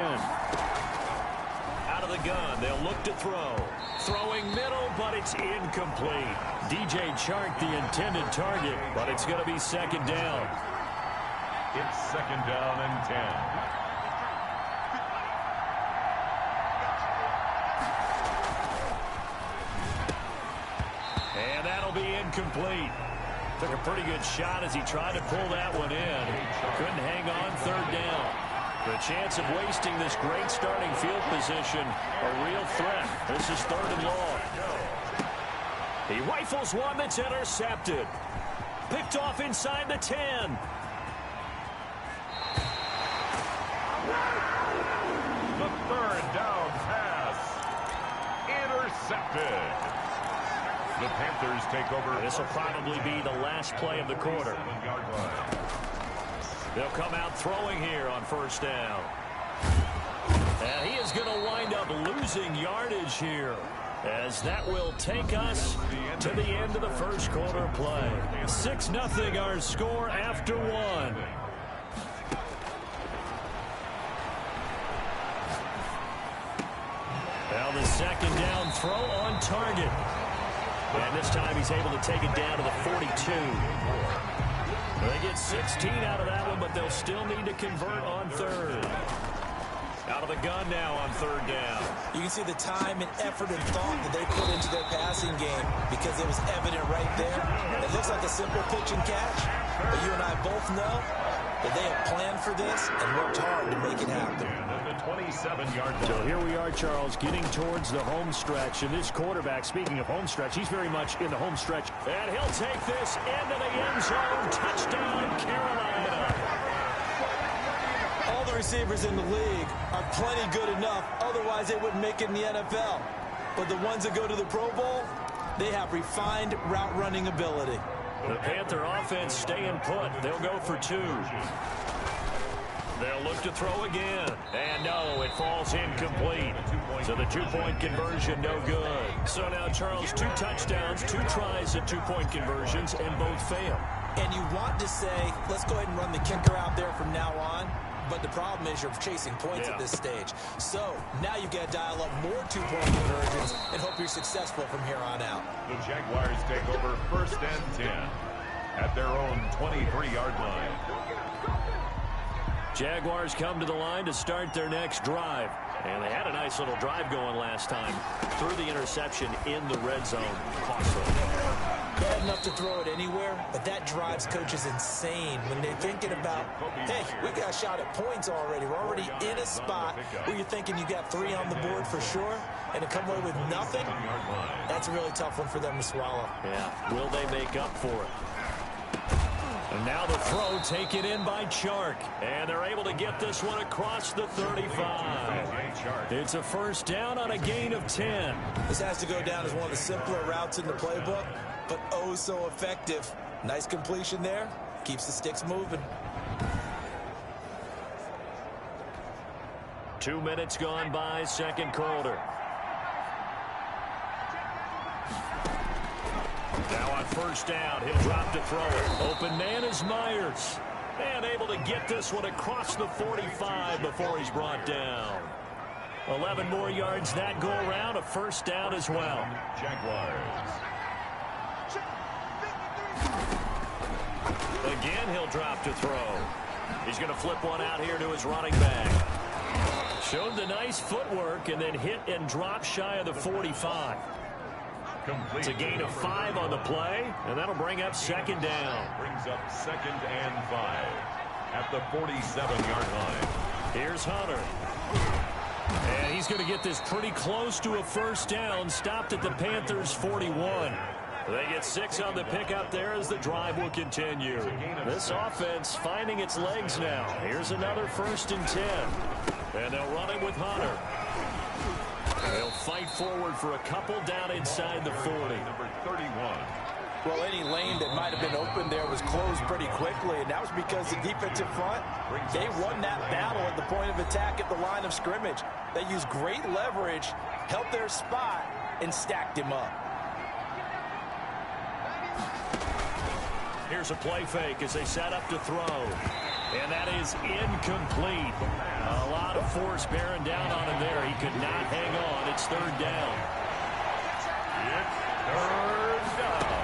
Out of the gun, they'll look to throw. Throwing middle, but it's incomplete. DJ Chark, the intended target, but it's going to be 2nd down. It's 2nd down and 10. And that'll be incomplete. Took a pretty good shot as he tried to pull that one in. Couldn't hang on 3rd down. The chance of wasting this great starting field position, a real threat. This is 3rd and long. He rifles one that's intercepted. Picked off inside the 10. The 3rd down pass. Intercepted. The Panthers take over. This will probably be the last play of the quarter. They'll come out throwing here on 1st down. And he is going to wind up losing yardage here, as that will take us to the end of the 1st quarter play. 6-0 our score after 1. Now the 2nd down throw on target. And this time he's able to take it down to the 42. They get 16 out of that one, but they'll still need to convert on 3rd. Out of the gun now on 3rd down. You can see the time and effort and thought that they put into their passing game because it was evident right there. It looks like a simple pitch and catch, but you and I both know that they have planned for this and worked hard to make it happen. At the 27-yard line. So here we are, Charles, getting towards the home stretch. And this quarterback, speaking of home stretch, he's very much in the home stretch. And he'll take this into the end zone. Touchdown, Carolina. All the receivers in the league are plenty good enough. Otherwise, they wouldn't make it in the NFL. But the ones that go to the Pro Bowl, they have refined route running ability. The Panther offense staying put. They'll go for 2. They'll look to throw again. And no, it falls incomplete. So the 2-point conversion, no good. So now, Charles, 2 touchdowns, 2 tries at 2-point conversions, and both fail. And you want to say, let's go ahead and run the kicker out there from now on. But the problem is you're chasing points at this stage. So now you've got to dial up more 2-point conversions and hope you're successful from here on out. The Jaguars take over 1st and 10 at their own 23-yard line. Jaguars come to the line to start their next drive. And they had a nice little drive going last time. Threw the interception in the red zone. Costly. Bad enough to throw it anywhere, but that drives coaches insane when they're thinking about, hey, we got a shot at points already. We're already in a spot where you're thinking you got 3 on the board for sure, and to come away with nothing, that's a really tough one for them to swallow. Yeah, will they make up for it? And now the throw taken in by Chark. And they're able to get this one across the 35. It's a first down on a gain of 10. This has to go down as one of the simpler routes in the playbook, but oh so effective. Nice completion there. Keeps the sticks moving. 2 minutes gone by, second quarter. Now on first down, he'll drop to throw it. Open man is Myers. And able to get this one across the 45 before he's brought down. 11 more yards that go around, a first down as well. Jaguars. Again, he'll drop to throw. He's going to flip one out here to his running back. Showed the nice footwork and then hit and drop shy of the 45. It's a gain of 5 on the play, and that'll bring up second down. Brings up 2nd and 5 at the 47-yard line. Here's Hunter. And he's going to get this pretty close to a first down, stopped at the Panthers' 41. They get 6 on the pickup there as the drive will continue. This offense finding its legs now. Here's another 1st and 10. And they'll run it with Hunter. They'll fight forward for a couple down inside the 40. Number 31. Well, any lane that might have been open there was closed pretty quickly, and that was because the defensive front, they won that battle at the point of attack at the line of scrimmage. They used great leverage, held their spot, and stacked him up. Here's a play fake as they set up to throw. And that is incomplete. A lot of force bearing down on him there. He could not hang on. It's third down. It's third down.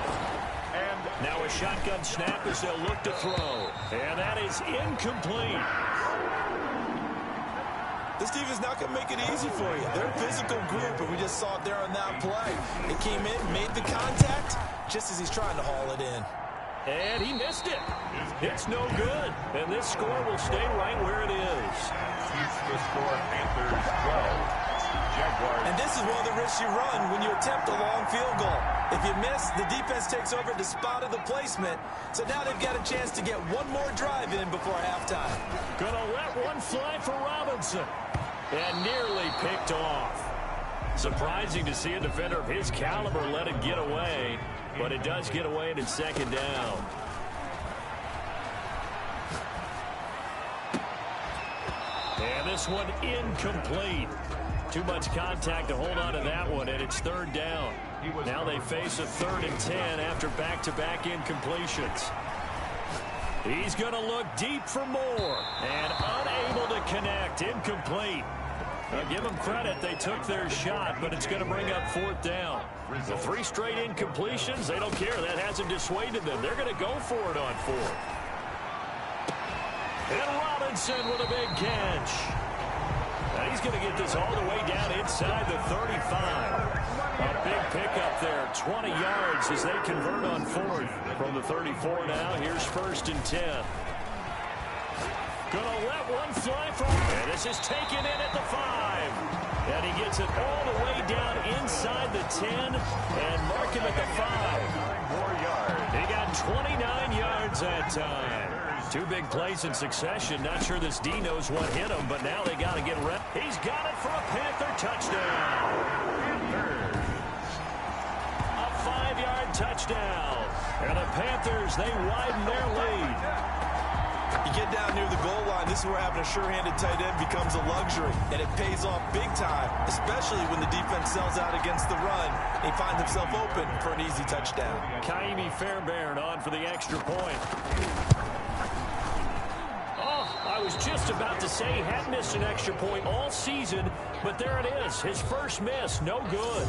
And now a shotgun snap as they'll look to throw. And that is incomplete. This defense not going to make it easy for you. They're a physical group, and we just saw it there on that play. It came in, made the contact, just as he's trying to haul it in. And he missed it. It's no good. And this score will stay right where it is. Keeps the score Panthers 12. Jaguars. And this is one of the risks you run when you attempt a long field goal. If you miss, the defense takes over the spot of the placement. So now they've got a chance to get one more drive in before halftime. Gonna let one fly for Robinson. And nearly picked off. Surprising to see a defender of his caliber let it get away. But it does get away and it's second down. And this one incomplete. Too much contact to hold on to that one, and it's third down. Now they face a 3rd and 10 after back-to-back incompletions. He's going to look deep for more. And unable to connect. Incomplete. I'll give them credit. They took their shot, but it's going to bring up 4th down. The 3 straight incompletions, they don't care. That hasn't dissuaded them. They're going to go for it on 4th. And Robinson with a big catch. Now he's going to get this all the way down inside the 35. A big pickup there, 20 yards as they convert on 4th. From the 34 now, here's 1st and 10. Gonna let one fly from, and this is taken in at the 5. And he gets it all the way down inside the 10 and mark him at the 5. 9 more yards. He got 29 yards that time. 2 big plays in succession. Not sure this D knows what hit him, but now they got to get ready. He's got it for a Panther touchdown. A 5-yard touchdown. And the Panthers, they widen their lead. You get down near the goal line, this is where having a sure-handed tight end becomes a luxury, and it pays off big time, especially when the defense sells out against the run. He finds himself open for an easy touchdown. Kaimi Fairbairn on for the extra point. Oh, I was just about to say he had missed an extra point all season, but there it is. His first miss, no good.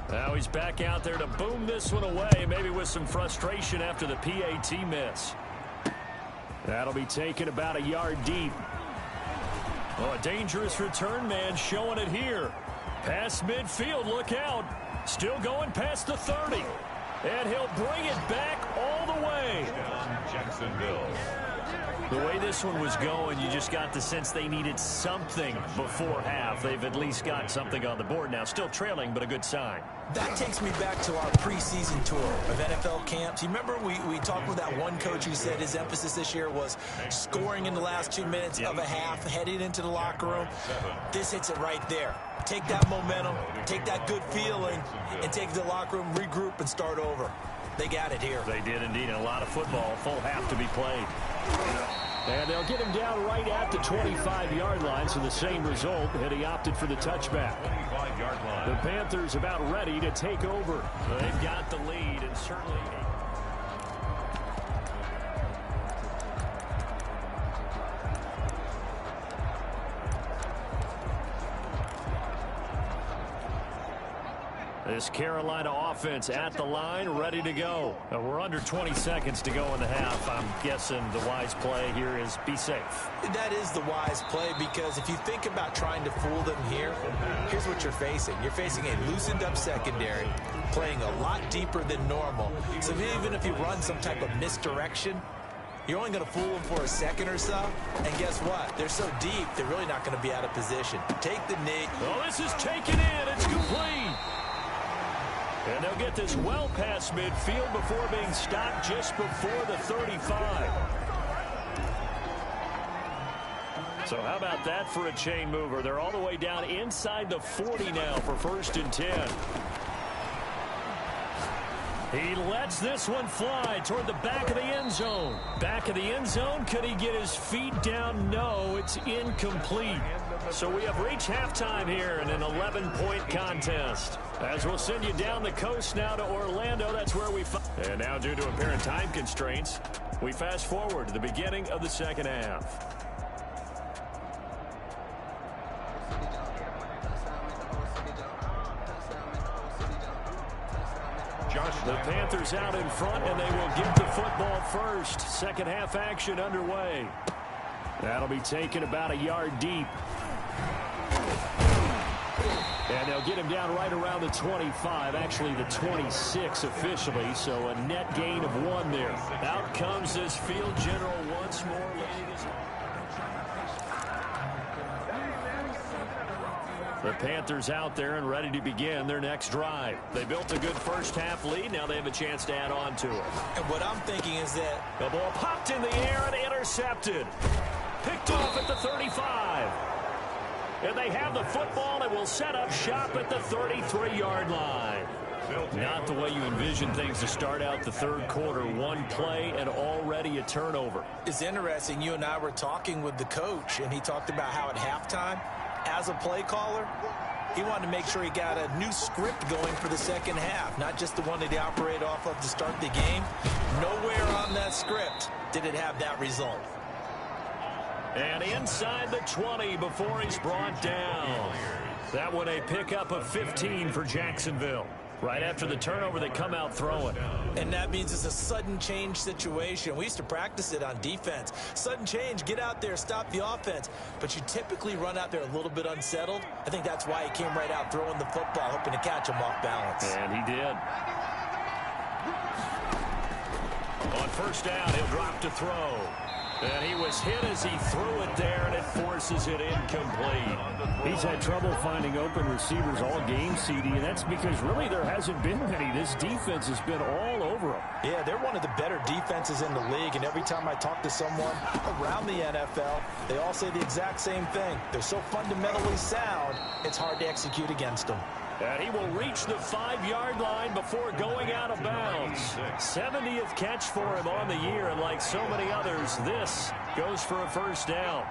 Now he's back out there to boom this one away, maybe with some frustration after the PAT miss. That'll be taken about a yard deep. Oh, a dangerous return man showing it here. Past midfield, look out. Still going past the 30. And he'll bring it back all the way. Jacksonville. The way this one was going, you just got the sense they needed something before half. They've at least got something on the board now. Still trailing, but a good sign. That takes me back to our preseason tour of NFL camps. You remember we talked with that one coach who said his emphasis this year was scoring in the last 2 minutes of a half, heading into the locker room. This hits it right there. Take that momentum, take that good feeling, and take the locker room, regroup, and start over. They got it here. They did indeed. A lot of football, full half to be played. And they'll get him down right at the 25-yard line, so the same result, and he opted for the touchback. 25-yard line. The Panthers about ready to take over. They've got the lead, and certainly... This Carolina offense at the line, ready to go. We're under 20 seconds to go in the half. I'm guessing the wise play here is be safe. That is the wise play, because if you think about trying to fool them here, here's what you're facing. You're facing a loosened up secondary, playing a lot deeper than normal. So even if you run some type of misdirection, you're only going to fool them for a second or so. And guess what? They're so deep, they're really not going to be out of position. Take the knee. Oh, this is taken in. It's complete. And they'll get this well past midfield before being stopped just before the 35. So how about that for a chain mover? They're all the way down inside the 40 now for 1st and 10. He lets this one fly toward the back of the end zone. Back of the end zone. Could he get his feet down? No, it's incomplete. So we have reached halftime here in an 11-point contest. As we'll send you down the coast now to Orlando. That's where we find. And now, due to apparent time constraints, we fast forward to the beginning of the second half. The Panthers out in front, and they will get the football first. Second half action underway. That'll be taken about a yard deep. And they'll get him down right around the 25, actually the 26 officially, so a net gain of 1 there. Out comes this field general once more. The Panthers out there and ready to begin their next drive. They built a good first half lead. Now they have a chance to add on to it. And what I'm thinking is that the ball popped in the air and intercepted. Picked off at the 35. And they have the football and will set up shop at the 33-yard line. Not the way you envision things to start out the third quarter. One play and already a turnover. It's interesting. You and I were talking with the coach, and he talked about how at halftime, as a play caller, he wanted to make sure he got a new script going for the second half, not just the one that he operated off of to start the game. Nowhere on that script did it have that result. And inside the 20 before he's brought down. That one a pickup of 15 for Jacksonville. Right after the turnover, they come out throwing. And that means it's a sudden change situation. We used to practice it on defense. Sudden change, get out there, stop the offense. But you typically run out there a little bit unsettled. I think that's why he came right out throwing the football, hoping to catch him off balance. And he did. first down. He'll drop to throw. And he was hit as he threw it there, and it forces it incomplete. He's had trouble finding open receivers all game, CD, and that's because really there hasn't been many. This defense has been all over him. Yeah, they're one of the better defenses in the league, and every time I talk to someone around the NFL, they all say the exact same thing. They're so fundamentally sound, it's hard to execute against them. And he will reach the 5-yard line before going out of bounds. 70th catch for him on the year, and like so many others, this goes for a first down.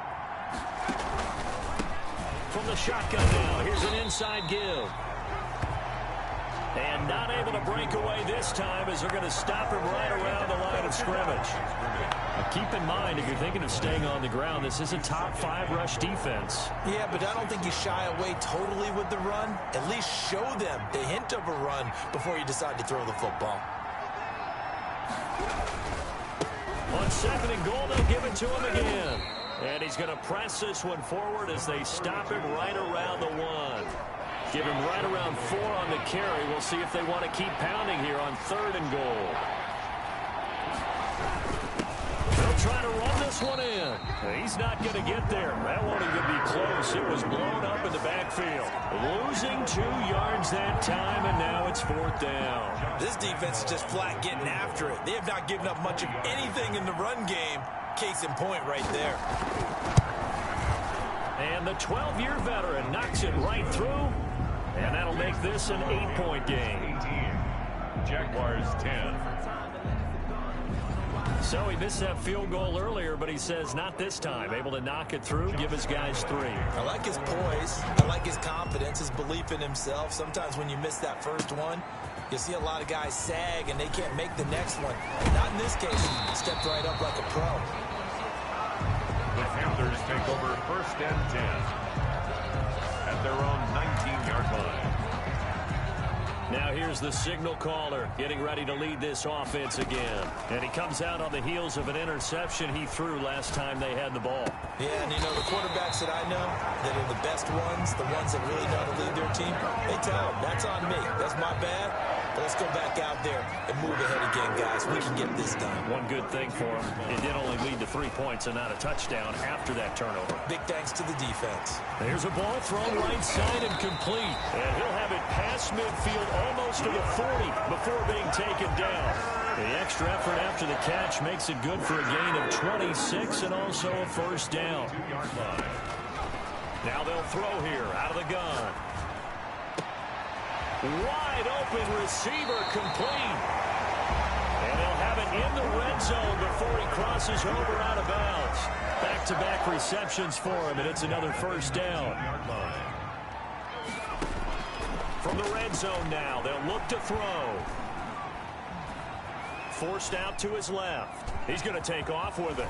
From the shotgun now, here's an inside give. And not able to break away this time as they're going to stop him right around the line of scrimmage. Now keep in mind, if you're thinking of staying on the ground, this is a top 5 rush defense. Yeah, but I don't think you shy away totally with the run. At least show them the hint of a run before you decide to throw the football. On 2nd and goal, they'll give it to him again. And he's going to press this one forward as they stop him right around the 1. Give him right around 4 on the carry. We'll see if they want to keep pounding here on 3rd and goal. They'll try to run this one in. He's not going to get there. That won't even be close. It was blown up in the backfield. Losing 2 yards that time, and now it's 4th down. This defense is just flat getting after it. They have not given up much of anything in the run game. Case in point right there. And the 12-year veteran knocks it right through. And that'll make this an 8-point game. 18. Jaguars 10. So he missed that field goal earlier, but he says not this time. Able to knock it through, give his guys 3. I like his poise. I like his confidence, his belief in himself. Sometimes when you miss that first one, you see a lot of guys sag and they can't make the next one. Not in this case. He stepped right up like a pro. The Panthers take over 1st and 10 at their own 19-yard line. Now here's the signal caller getting ready to lead this offense again. And he comes out on the heels of an interception he threw last time they had the ball. Yeah, and you know, the quarterbacks that I know that are the best ones, the ones that really know how to lead their team, they tell them, that's on me. That's my bad. But let's go back out there and move ahead again, guys. We can get this done. One good thing for him, it did only lead to 3 points and not a touchdown after that turnover. Big thanks to the defense. There's a ball thrown right side and complete. And he'll have it past midfield almost to the 40 before being taken down. The extra effort after the catch makes it good for a gain of 26 and also a first down. 2-yard line. Now they'll throw here out of the gun. Wide open receiver complete. And he'll have it in the red zone before he crosses over out of bounds. Back-to-back receptions for him, and it's another first down. From the red zone now, they'll look to throw. Forced out to his left. He's going to take off with it.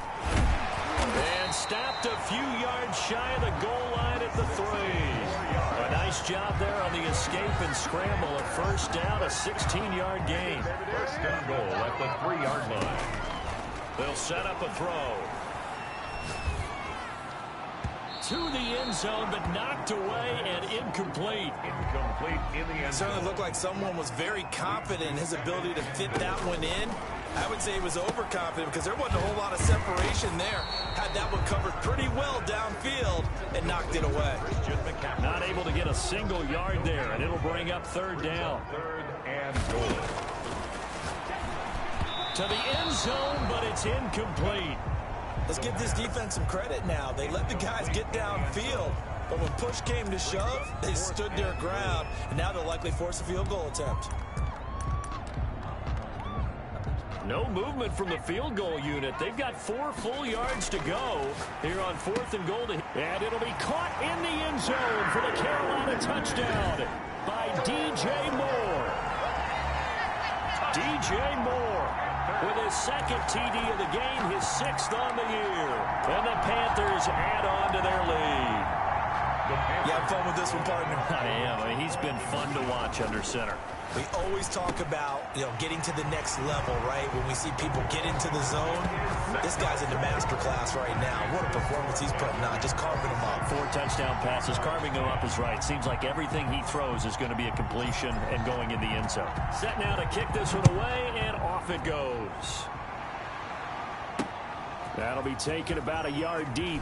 And stopped a few yards shy of the goal line at the 3. A nice job there on the escape and scramble. A first down, a 16-yard gain. 1st and goal at the 3-yard line. They'll set up a throw. To the end zone, but knocked away and incomplete. Incomplete in the end It zone. certainly looked like someone was very confident in his ability to fit that one in. I would say he was overconfident because there wasn't a whole lot of separation there. Had that one covered pretty well downfield and knocked it away. Not able to get a single yard there, and it'll bring up 3rd down. 3rd and goal. To the end zone, but it's incomplete. Let's give this defense some credit now. They let the guys get downfield, but when push came to shove, they stood their ground, and now they'll likely force a field goal attempt. No movement from the field goal unit. They've got 4 full yards to go here on 4th and goal. And it'll be caught in the end zone for the Carolina touchdown by DJ Moore. DJ Moore with his 2nd TD of the game, his 6th on the year. And the Panthers add on to their lead. You having fun with this one, partner? I am. I mean, he's been fun to watch under center. We always talk about, getting to the next level, right? When we see people get into the zone, this guy's in the master class right now. What a performance he's putting on, just carving them up. 4 touchdown passes. Carving them up is right. Seems like everything he throws is going to be a completion and going in the end zone. Set now to kick this one away, and off it goes. That'll be taken about a yard deep.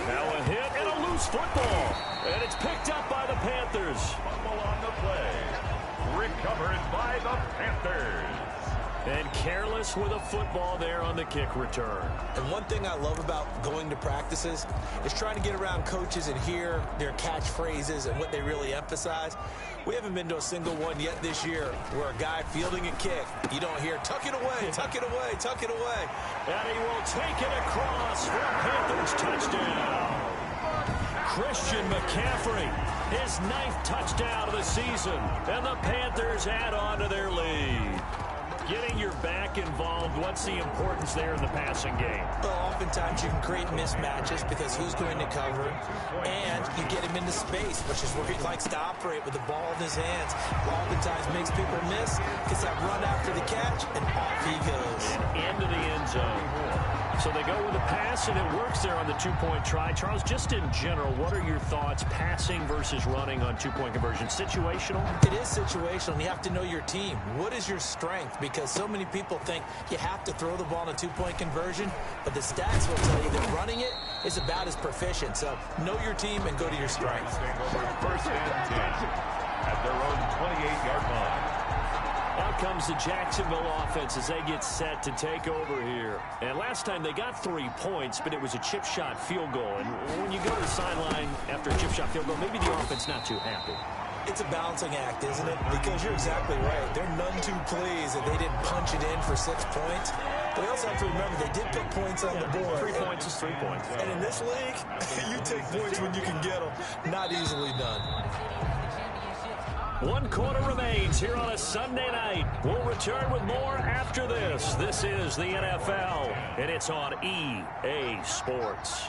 Now a hit and a loose football. And it's picked up by the Panthers. Fumble on the play. Recovered by the Panthers. And careless with a football there on the kick return. And one thing I love about going to practices is trying to get around coaches and hear their catchphrases and what they really emphasize. We haven't been to a single one yet this year where a guy fielding a kick, you don't hear, tuck it away, tuck it away, tuck it away. And he will take it across for a Panthers touchdown. Christian McCaffrey, his 9th touchdown of the season. And the Panthers add on to their lead. Getting your back involved, what's the importance there in the passing game? Well, oftentimes you can create mismatches because who's going to cover, and you get him into space, which is where he likes to operate with the ball in his hands. Oftentimes makes people miss, gets that run after the catch, and off he goes. And into the end zone. So they go with a pass, and it works there on the 2-point try. Charles, just in general, what are your thoughts passing versus running on 2-point conversion? Situational? It is situational, and you have to know your team. What is your strength? Because so many people think you have to throw the ball in a 2-point conversion, but the stats will tell you that running it is about as proficient. So know your team and go to your strength. First and 10 at their own 28-yard line. Out comes the Jacksonville offense as they get set to take over here. And last time they got 3 points, but it was a chip shot field goal. And when you go to the sideline after a chip shot field goal, maybe the offense not too happy. It's a balancing act, isn't it? Because you're exactly right. They're none too pleased that they didn't punch it in for 6 points. But we also have to remember they did put points on the board. 3 points is 3 points. And in this league, you take points when you can get them. Not easily done. 1 quarter remains here on a Sunday night. We'll return with more after this. This is the NFL, and it's on EA Sports.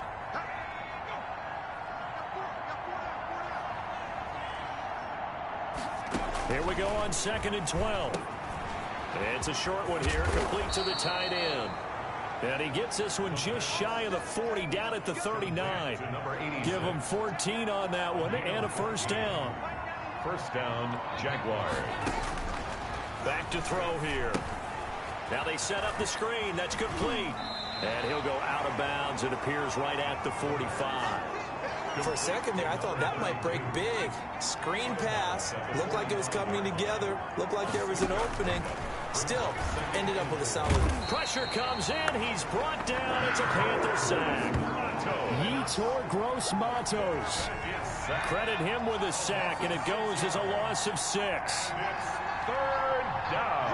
Here we go on 2nd and 12. It's a short one here, complete to the tight end. And he gets this one just shy of the 40, down at the 39. Give him 14 on that one, and a first down. First down, Jaguars. Back to throw here. Now they set up the screen. That's complete. And he'll go out of bounds. It appears right at the 45. For a second there, I thought that might break big. Screen pass. Looked like it was coming together. Looked like there was an opening. Still, ended up with a solid. Pressure comes in. He's brought down. It's a Panther sack. Yetur Gross-Matos. Credit him with a sack, and it goes as a loss of 6. 3rd down.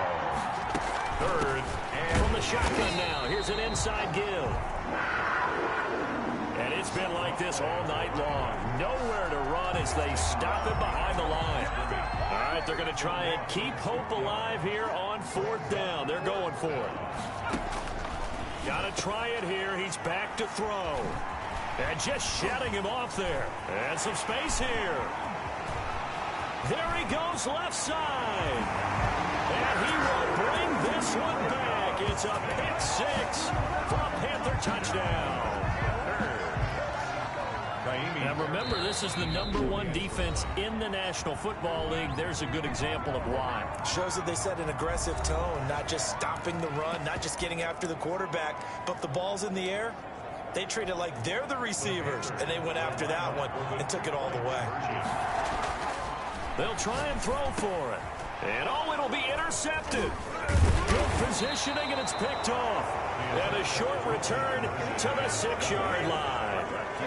3rd and from the shotgun now. Here's an inside give. And it's been like this all night long. Nowhere to run as they stop him behind the line. All right, they're going to try and keep hope alive here on 4th down. They're going for it. Got to try it here. He's back to throw. And just shutting him off there. And some space here. There he goes left side. And he will bring this one back. It's a pick 6 for a Panther touchdown. Now remember, this is the #1 defense in the National Football League. There's a good example of why. Shows that they set an aggressive tone, not just stopping the run, not just getting after the quarterback, but the ball's in the air. They treat it like they're the receivers, and they went after that one and took it all the way. They'll try and throw for it. And oh, it'll be intercepted. Good positioning, and it's picked off. And a short return to the 6-yard line.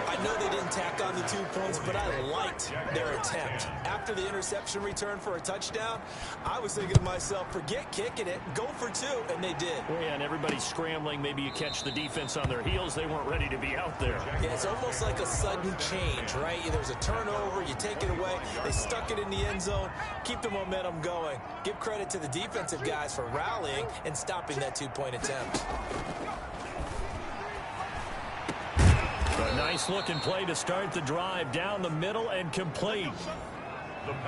I know they didn't tack on the 2 points, but I liked their attempt. After the interception return for a touchdown, I was thinking to myself, forget kicking it, go for 2, and they did. Yeah, and everybody's scrambling. Maybe you catch the defense on their heels. They weren't ready to be out there. Yeah, it's almost like a sudden change, right? There's a turnover, you take it away, they stuck it in the end zone, keep the momentum going. Give credit to the defensive guys for rallying and stopping that 2-point attempt. A nice-looking play to start the drive down the middle and complete.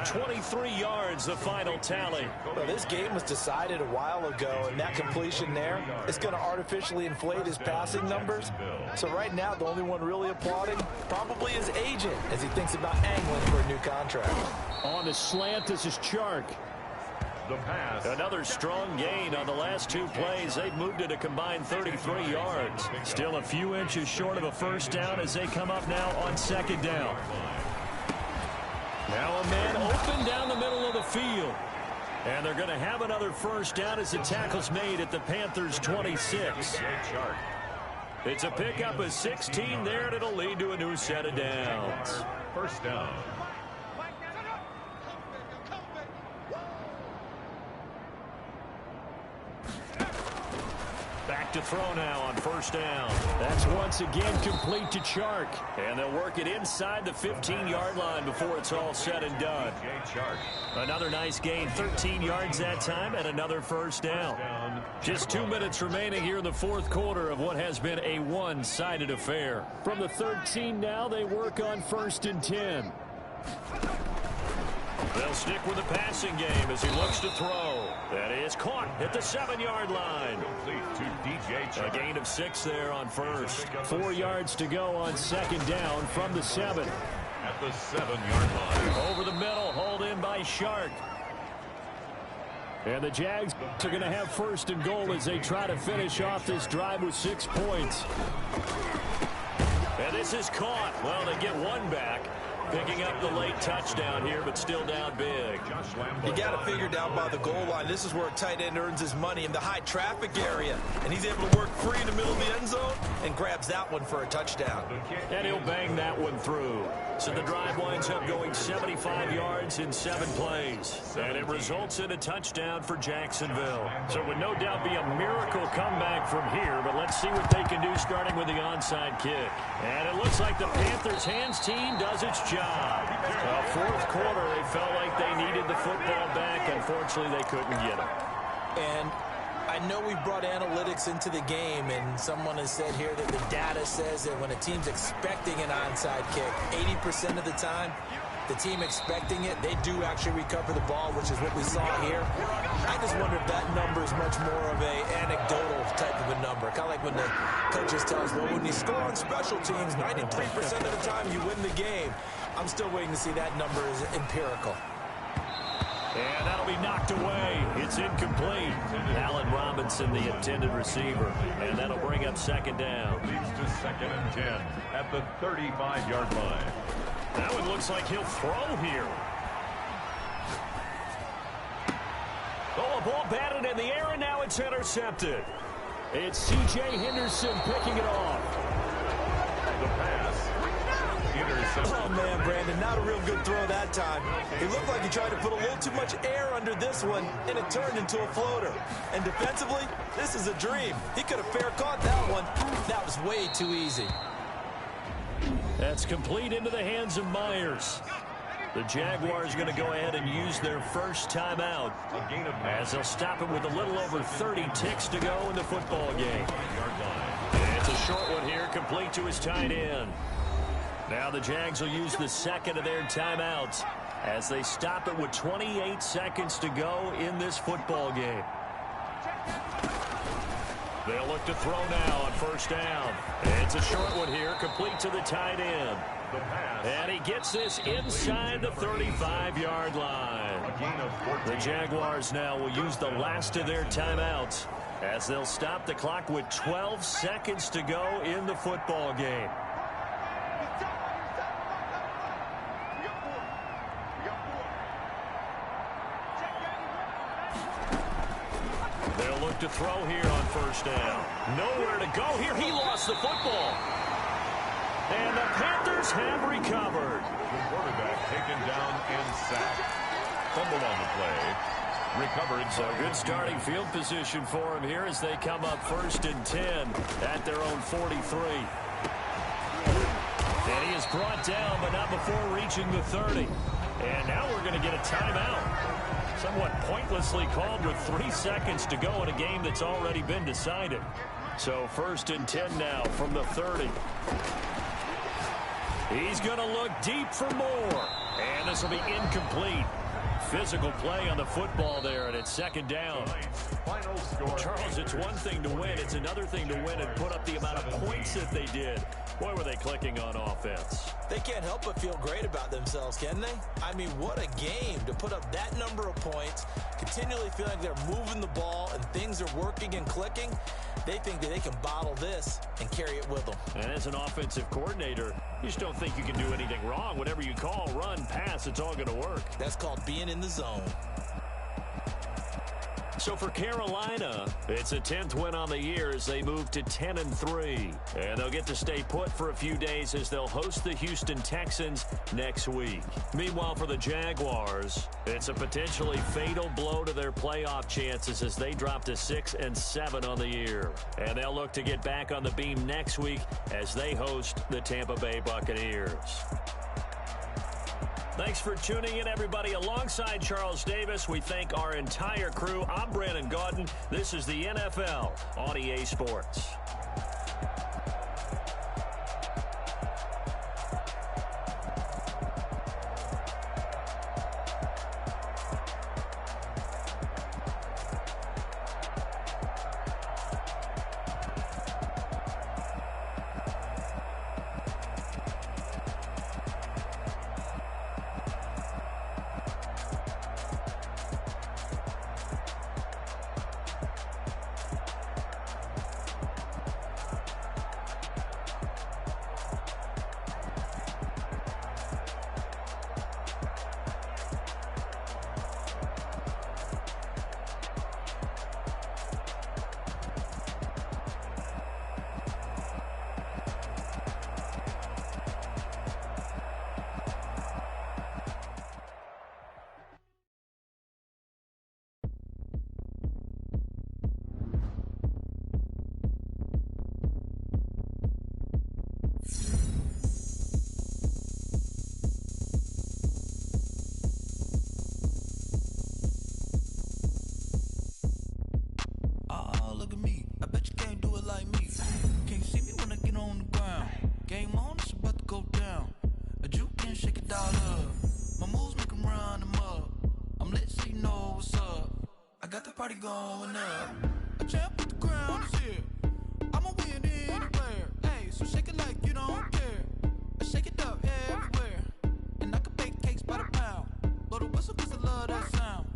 23 yards, the final tally. Well, this game was decided a while ago, and that completion there is going to artificially inflate his passing numbers. So right now, the only one really applauding probably his agent as he thinks about angling for a new contract. On the slant, this is Chark. The pass. Another strong gain on the last 2 plays. They've moved it a combined 33 yards. Still a few inches short of a first down as they come up now on second down. Now a man open down the middle of the field. And they're going to have another first down as the tackle's made at the Panthers' 26. It's a pickup of 16 there, and it'll lead to a new set of downs. First down. Back to throw now on first down. That's once again complete to Chark. And they'll work it inside the 15-yard line before it's all said and done. Another nice gain, 13 yards that time, and another first down. Just 2 minutes remaining here in the fourth quarter of what has been a one-sided affair. From the 13 now, they work on 1st and 10. They'll stick with the passing game as he looks to throw. That is caught at the 7-yard line. A gain of 6 there on first. 4 yards to go on second down from the 7. At the 7-yard line. Over the middle, hauled in by Shark. And the Jags are going to have 1st and goal as they try to finish off this drive with 6 points. And this is caught. Well, they get one back. Picking up the late touchdown here, but still down big. You got to figure down by the goal line. This is where a tight end earns his money in the high traffic area. And he's able to work free in the middle of the end zone and grabs that one for a touchdown. And he'll bang that one through. So the drive winds up going 75 yards in 7 plays. And it results in a touchdown for Jacksonville. So it would no doubt be a miracle comeback from here, but let's see what they can do starting with the onside kick. And it looks like the Panthers hands team does its job. Fourth quarter, they felt like they needed the football back. Unfortunately, they couldn't get it. And I know we brought analytics into the game, and someone has said here that the data says that when a team's expecting an onside kick, 80% of the time, the team expecting it, they do actually recover the ball, which is what we saw here. I just wonder if that number is much more of a anecdotal type of a number. Kind of like when the coaches tell us, well, when you score on special teams, 93% of the time you win the game. I'm still waiting to see that number is empirical. And that'll be knocked away. It's incomplete. Allen Robinson, the intended receiver. And that'll bring up second down. Leads to 2nd and 10 at the 35-yard line. That one looks like he'll throw here. Oh, a ball batted in the air, and now it's intercepted. It's C.J. Henderson picking it off. The pass. Intercepted. Oh, man, Brandon, not a real good throw that time. It looked like he tried to put a little too much air under this one, and it turned into a floater. And defensively, this is a dream. He could have fair caught that one. That was way too easy. That's complete into the hands of Myers. The Jaguars going to go ahead and use their first timeout as they'll stop it with a little over 30 ticks to go in the football game. It's a short one here, complete to his tight end. Now the Jags will use the second of their timeouts as they stop it with 28 seconds to go in this football game. They'll look to throw now on first down. It's a short one here, complete to the tight end. And he gets this inside the 35-yard line. The Jaguars now will use the last of their timeouts as they'll stop the clock with 12 seconds to go in the football game. They'll look to throw here on first down. Nowhere to go here. He lost the football. And the Panthers have recovered. The quarterback taken down and sacked. Fumble on the play. Recovered. So good starting field position for him here as they come up 1st and 10 at their own 43. And he is brought down, but not before reaching the 30. And now we're going to get a timeout. Somewhat pointlessly called with 3 seconds to go in a game that's already been decided. So 1st and 10 now from the 30. He's going to look deep for more. And this will be incomplete. Physical play on the football there, and it's second down. final score. Charles, it's one thing to win. It's another thing to win and put up the amount of points that they did. Boy, were they clicking on offense. They can't help but feel great about themselves, can they? I mean, what a game to put up that number of points, continually feeling like they're moving the ball and things are working and clicking. They think that they can bottle this and carry it with them. And as an offensive coordinator, you just don't think you can do anything wrong. Whatever you call, run, pass, it's all going to work. That's called being in the zone. So for Carolina, it's a 10th win on the year as they move to 10-3. And they'll get to stay put for a few days as they'll host the Houston Texans next week. Meanwhile, for the Jaguars, it's a potentially fatal blow to their playoff chances as they drop to 6-7 on the year. And they'll look to get back on the beam next week as they host the Tampa Bay Buccaneers. Thanks for tuning in, everybody. Alongside Charles Davis, we thank our entire crew. I'm Brandon Gaudin. This is the NFL on EA Sports. Going up, a champ with the crown is here. I'ma win anywhere. Hey, so shake it like you don't care. I shake it up everywhere. And I can bake cakes by the pound. Blow the whistle cause I love that sound.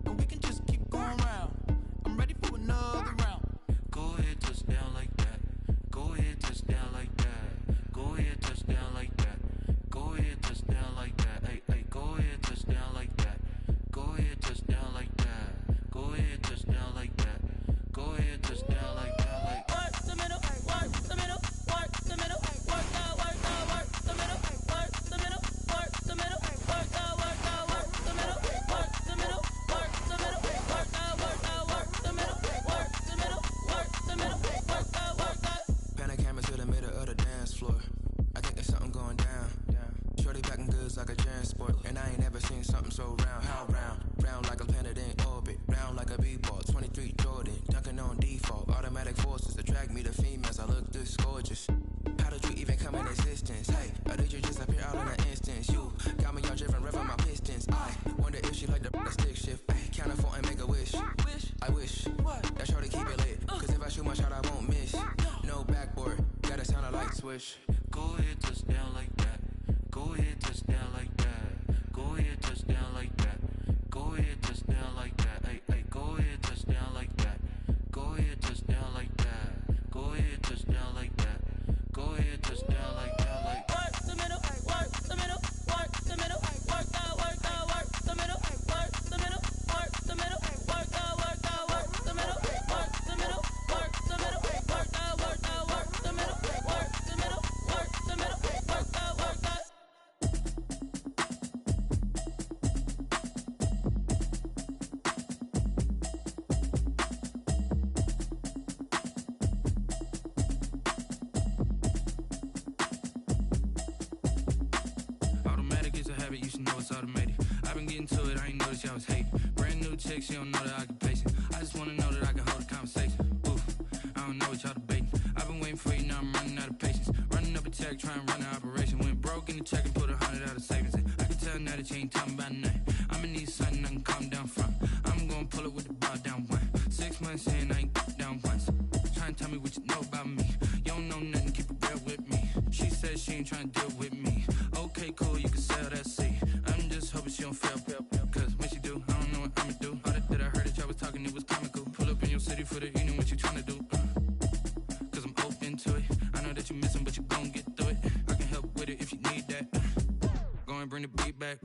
And we can just keep going round. I'm ready for another round. Go ahead, touchdown like that. Go ahead, touchdown like that. Go ahead, touchdown like that. Go ahead, touchdown like that. Hey, hey, go ahead, touchdown like that. Go ahead, touchdown like that. Go ahead, touchdown like that. Go ahead, touchdown like that. Like work the middle, work the middle, work the middle, work out, work the middle, work the middle, work the middle, work out, work the middle, work the middle, work the middle, work out, work the middle, work the middle, work the middle, work out, work out. Pan camera to the middle of the dance floor. I think there's something going down. Shorty packing goods like a transport, and I ain't never seen something so round. How round? Round like a planet in orbit, round like a b-ball. 23 Jordan, dunking on default. Automatic forces attract me to females. I look this gorgeous. How did you even come in existence? Hey, or did you just appear out in an instance? You got me all driven, revving my pistons. I wonder if she like the stick shift. Ay, count a phone and make a wish. I wish that shorty keep it lit. Cause if I shoot my shot, I won't miss. No backboard, gotta sound a light switch. Go ahead, touchdown like that. Go ahead, touchdown like that. Go ahead, touchdown like that. Go ahead, touchdown like that. Hey, hey, go ahead, touchdown like that. Go ahead, touchdown like that. Go ahead, touchdown like that. Go ahead, touchdown like that. Like work the middle, work the middle, work the middle, work out, work the middle, work the middle, work the middle, work out, work the middle, work the middle, work the middle, work out, work the middle, work the middle, work the middle, work out, work out. Automatic is a habit, you should know it's automated. I've been getting to it, I ain't noticed y'all was hating. Brand new chick, she don't know that I can pace it. I just wanna know that I can hold a conversation. Oof, I don't know what y'all debating. I've been waiting for you, now I'm running out of patience. Running up a check, trying to run an operation. Went broke in the check and put 100 out of savings in. I can tell now that you ain't talking about nothing. I'ma need something I can calm down from. I'm gonna pull it with the bar down one. 6 months she ain't trying to deal with me. Okay, cool, you can sell that seat. I'm just hoping she don't fail. Cause when she do, I don't know what I'ma do. All that I heard that y'all was talking, it was comical. Pull up in your city for the evening, what you trying to do? Cause I'm open to it. I know that you missing, but you gon' get through it. I can help with it if you need that. Go and bring the beat back.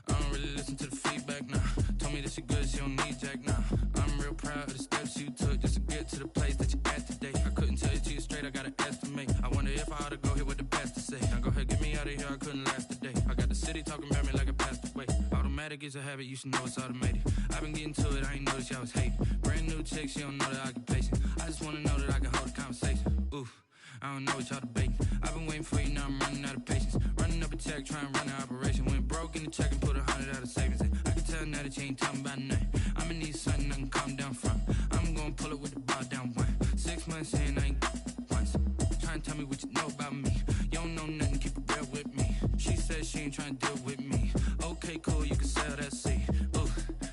I don't really listen to the feedback, nah. Told me that she good, she don't need Jack, nah. I'm real proud of the steps you took just to get to the place that you at today. I couldn't tell you to you straight, I gotta estimate. I wonder if I ought to go here with the best to say. Now go ahead, get me out of here, I couldn't last today. I got the city talking about me like I passed away. Automatic is a habit, you should know it's automated. I've been getting to it, I ain't noticed y'all was hating. Brand new chick, she don't know the occupation. I just wanna know that I can hold a conversation. Oof. I don't know what y'all debating. I've been waiting for you, now I'm running out of patience. Running up a check, trying to run an operation. Went broke in the check and put 100 out of savings in. I can tell now that you ain't talking about nothing. I'ma need something I can calm down from. I'm gonna pull it with the bar down one. 6 months in, I ain't once. Trying to tell me what you know about me. You don't know nothing, keep it real with me. She said she ain't trying to deal with me. Okay, cool, you can sell that seat. Ooh,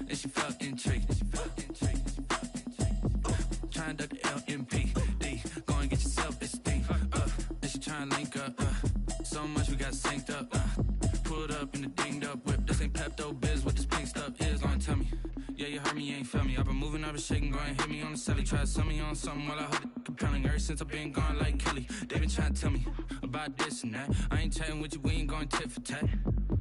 and she felt intrigued. Trying to duck the LMP. Go and get yourself this thing. And she trying to link up. So much we got synced up. Pulled up in the dinged up whip. This ain't Pepto Biz, what this pink stuff is. Don't tell me. Yeah, you heard me, you ain't felt me. I've been moving, I've been shaking, go and hit me on the celly. Try to sell me on something while I hold it compelling. Ever since I've been gone like Kelly, they been trying to tell me about this and that. I ain't chatting with you, we ain't going tit for tat.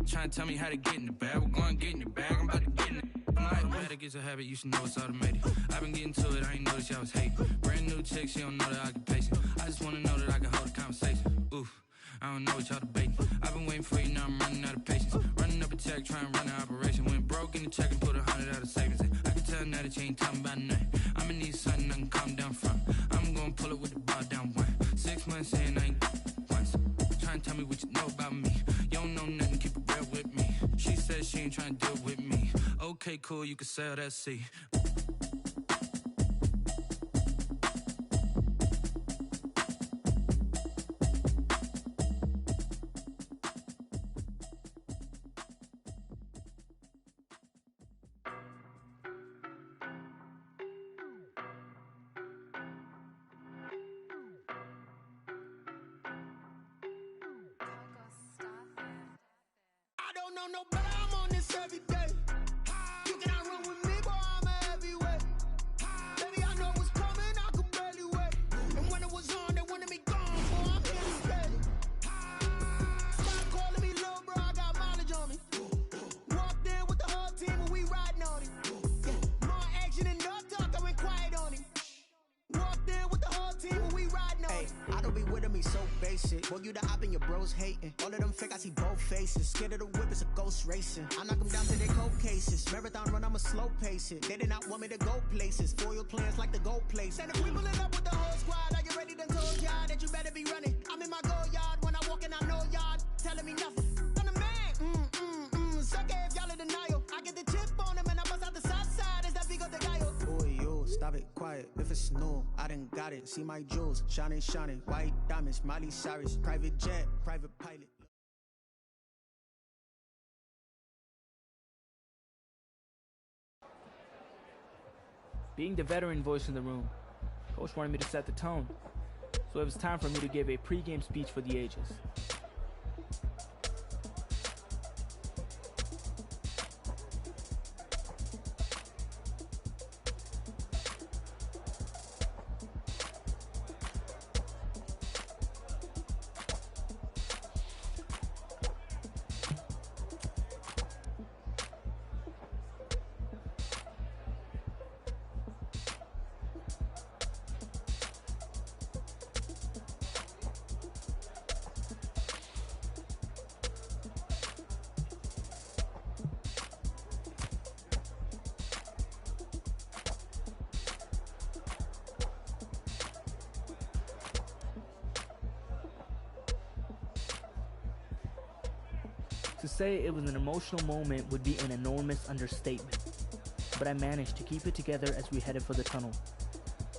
Trying to tell me how to get in the bag. We're going to get in the bag, I'm about to get in it. Automatic is a habit, you should know it's automated. I've been getting to it, I ain't noticed y'all was hating. Brand new chick, she don't know the occupation. I just wanna know that I can hold a conversation. Oof, I don't know what y'all debating. I've been waiting for you, now I'm running out of patience. Running up a check, trying to run an operation. Went broke in the check and put 100 out of savings in. I can tell now that you ain't talking about nothing. I'ma need something I can calm down from. I'm gonna pull it with the bar down one. 6 months in, I ain't once. Trying to tell me what you know about me. You don't know nothing, keep it real with me. She said she ain't trying to deal with me. Okay, cool, you can sell that seat. I don't know no better, I'm on this every day. You cannot run with me, boy, I'm a heavyweight. Baby, I know what's coming, I could barely wait. And when it was on, they wanted me gone, boy, I'm here to stay. Stop calling me little bro, I got mileage on me. Walked in with the whole team and we riding on it. More action and no talk, I went quiet on him. Walked in with the whole team and we riding on it. I don't be with me so basic. Boy, you the op and your bros hating. All of them fake, I see both faces. Scared of the whip, it's a ghost racing. I knock them down to their cold cases. Marathon run, I'ma slow pace it. They did not want me to go places. Foil plans like the gold place. And if we pulling up with the whole squad, are you ready to told y'all that you better be running? I'm in my go yard, when I walk in, I know y'all telling me nothing. I'm the man, suck it if y'all in denial. I get the chip on him and I bust out the south side, is that Vigo de Gallo? Boy, yo, stop it, quiet. If it's new, I done got it. See my jewels, shining, white diamonds, Miley Cyrus, private jet, private pilot. Being the veteran voice in the room, Coach wanted me to set the tone, so it was time for me to give a pregame speech for the ages. To say it was an emotional moment would be an enormous understatement, but I managed to keep it together as we headed for the tunnel.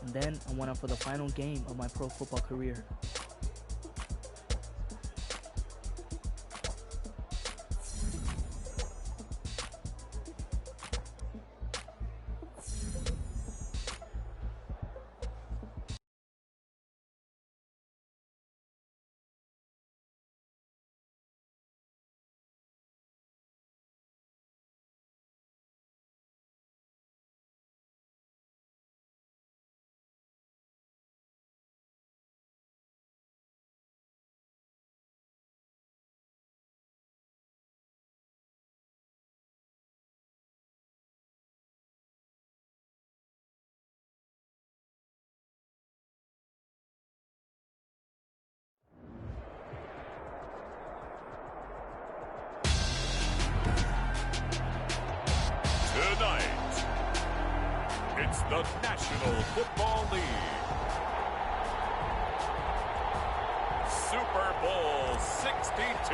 And then I went out for the final game of my pro football career. the National Football League. Super Bowl 62.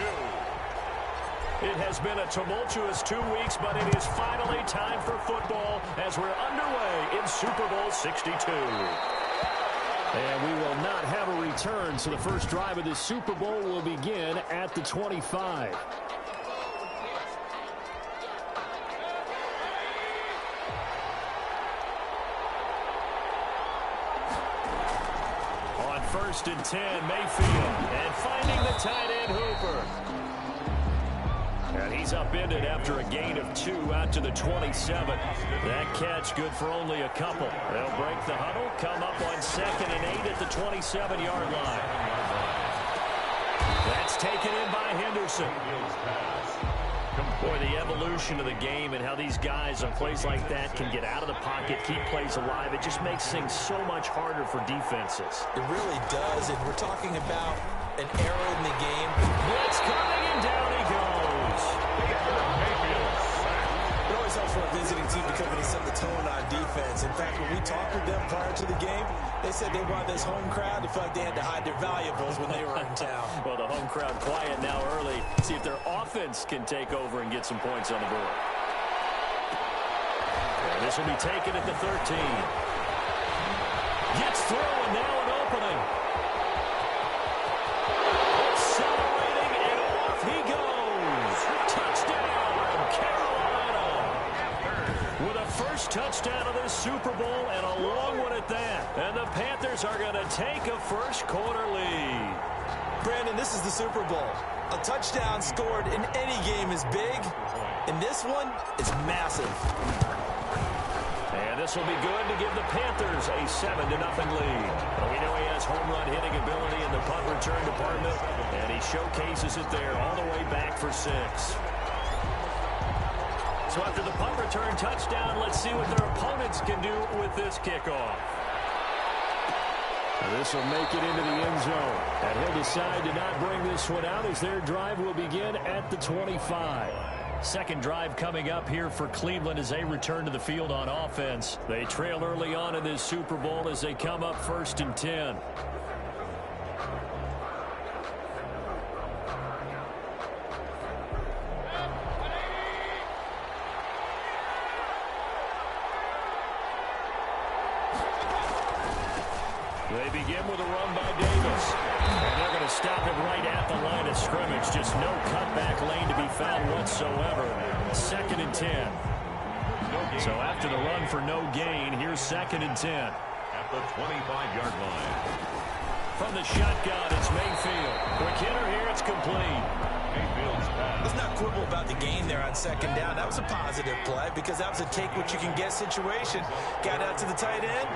It has been a tumultuous 2 weeks, but it is finally time for football as we're underway in Super Bowl 62. And we will not have a return, so the first drive of this Super Bowl will begin at the 25. On 1st and 10, Mayfield, and finding the tight end Hooper. And he's upended after a gain of 2 out to the 27. That catch good for only a couple. They'll break the huddle, come up on 2nd and 8 at the 27-yard line. That's taken in by Henderson. Boy, the evolution of the game and how these guys on plays like that can get out of the pocket, keep plays alive, it just makes things so much harder for defenses. It really does, and we're talking about an error in the game. Blitz coming, and down he goes. It always helps for a visiting team to come in and set the tone on defense. In fact, when we talked with them prior to the game, they said they wanted this home crowd to feel like they had to hide their valuables when they were in town. Well, the home crowd quiet now early. See if their offense can take over and get some points on the board. And this will be taken at the 13. Gets through, and now an opening. Accelerating, and off he goes. Touchdown, Carolina. With a first touchdown of this Super Bowl, and a long one at that. And the Panthers are going to take a first-quarter lead. Brandon, this is the Super Bowl. A touchdown scored in any game is big, and this one is massive. And this will be good to give the Panthers a 7-0 lead. Well, we know he has home run hitting ability in the punt return department, and he showcases it there all the way back for 6. So after the punt return touchdown, let's see what their opponents can do with this kickoff. This will make it into the end zone. And he'll decide to not bring this one out as their drive will begin at the 25. Second drive coming up here for Cleveland as they return to the field on offense. They trail early on in this Super Bowl as they come up 1st and 10. They begin with a run by Davis. And they're going to stop it right at the line of scrimmage. Just no cutback lane to be found whatsoever. 2nd and 10. So after the run for no gain, here's 2nd and 10. At the 25-yard line. From the shotgun, it's Mayfield. Quick hitter here, it's complete. Mayfield's pass. Let's not quibble about the gain there on 2nd down. That was a positive play because that was a take-what-you-can-get situation. Got out to the tight end.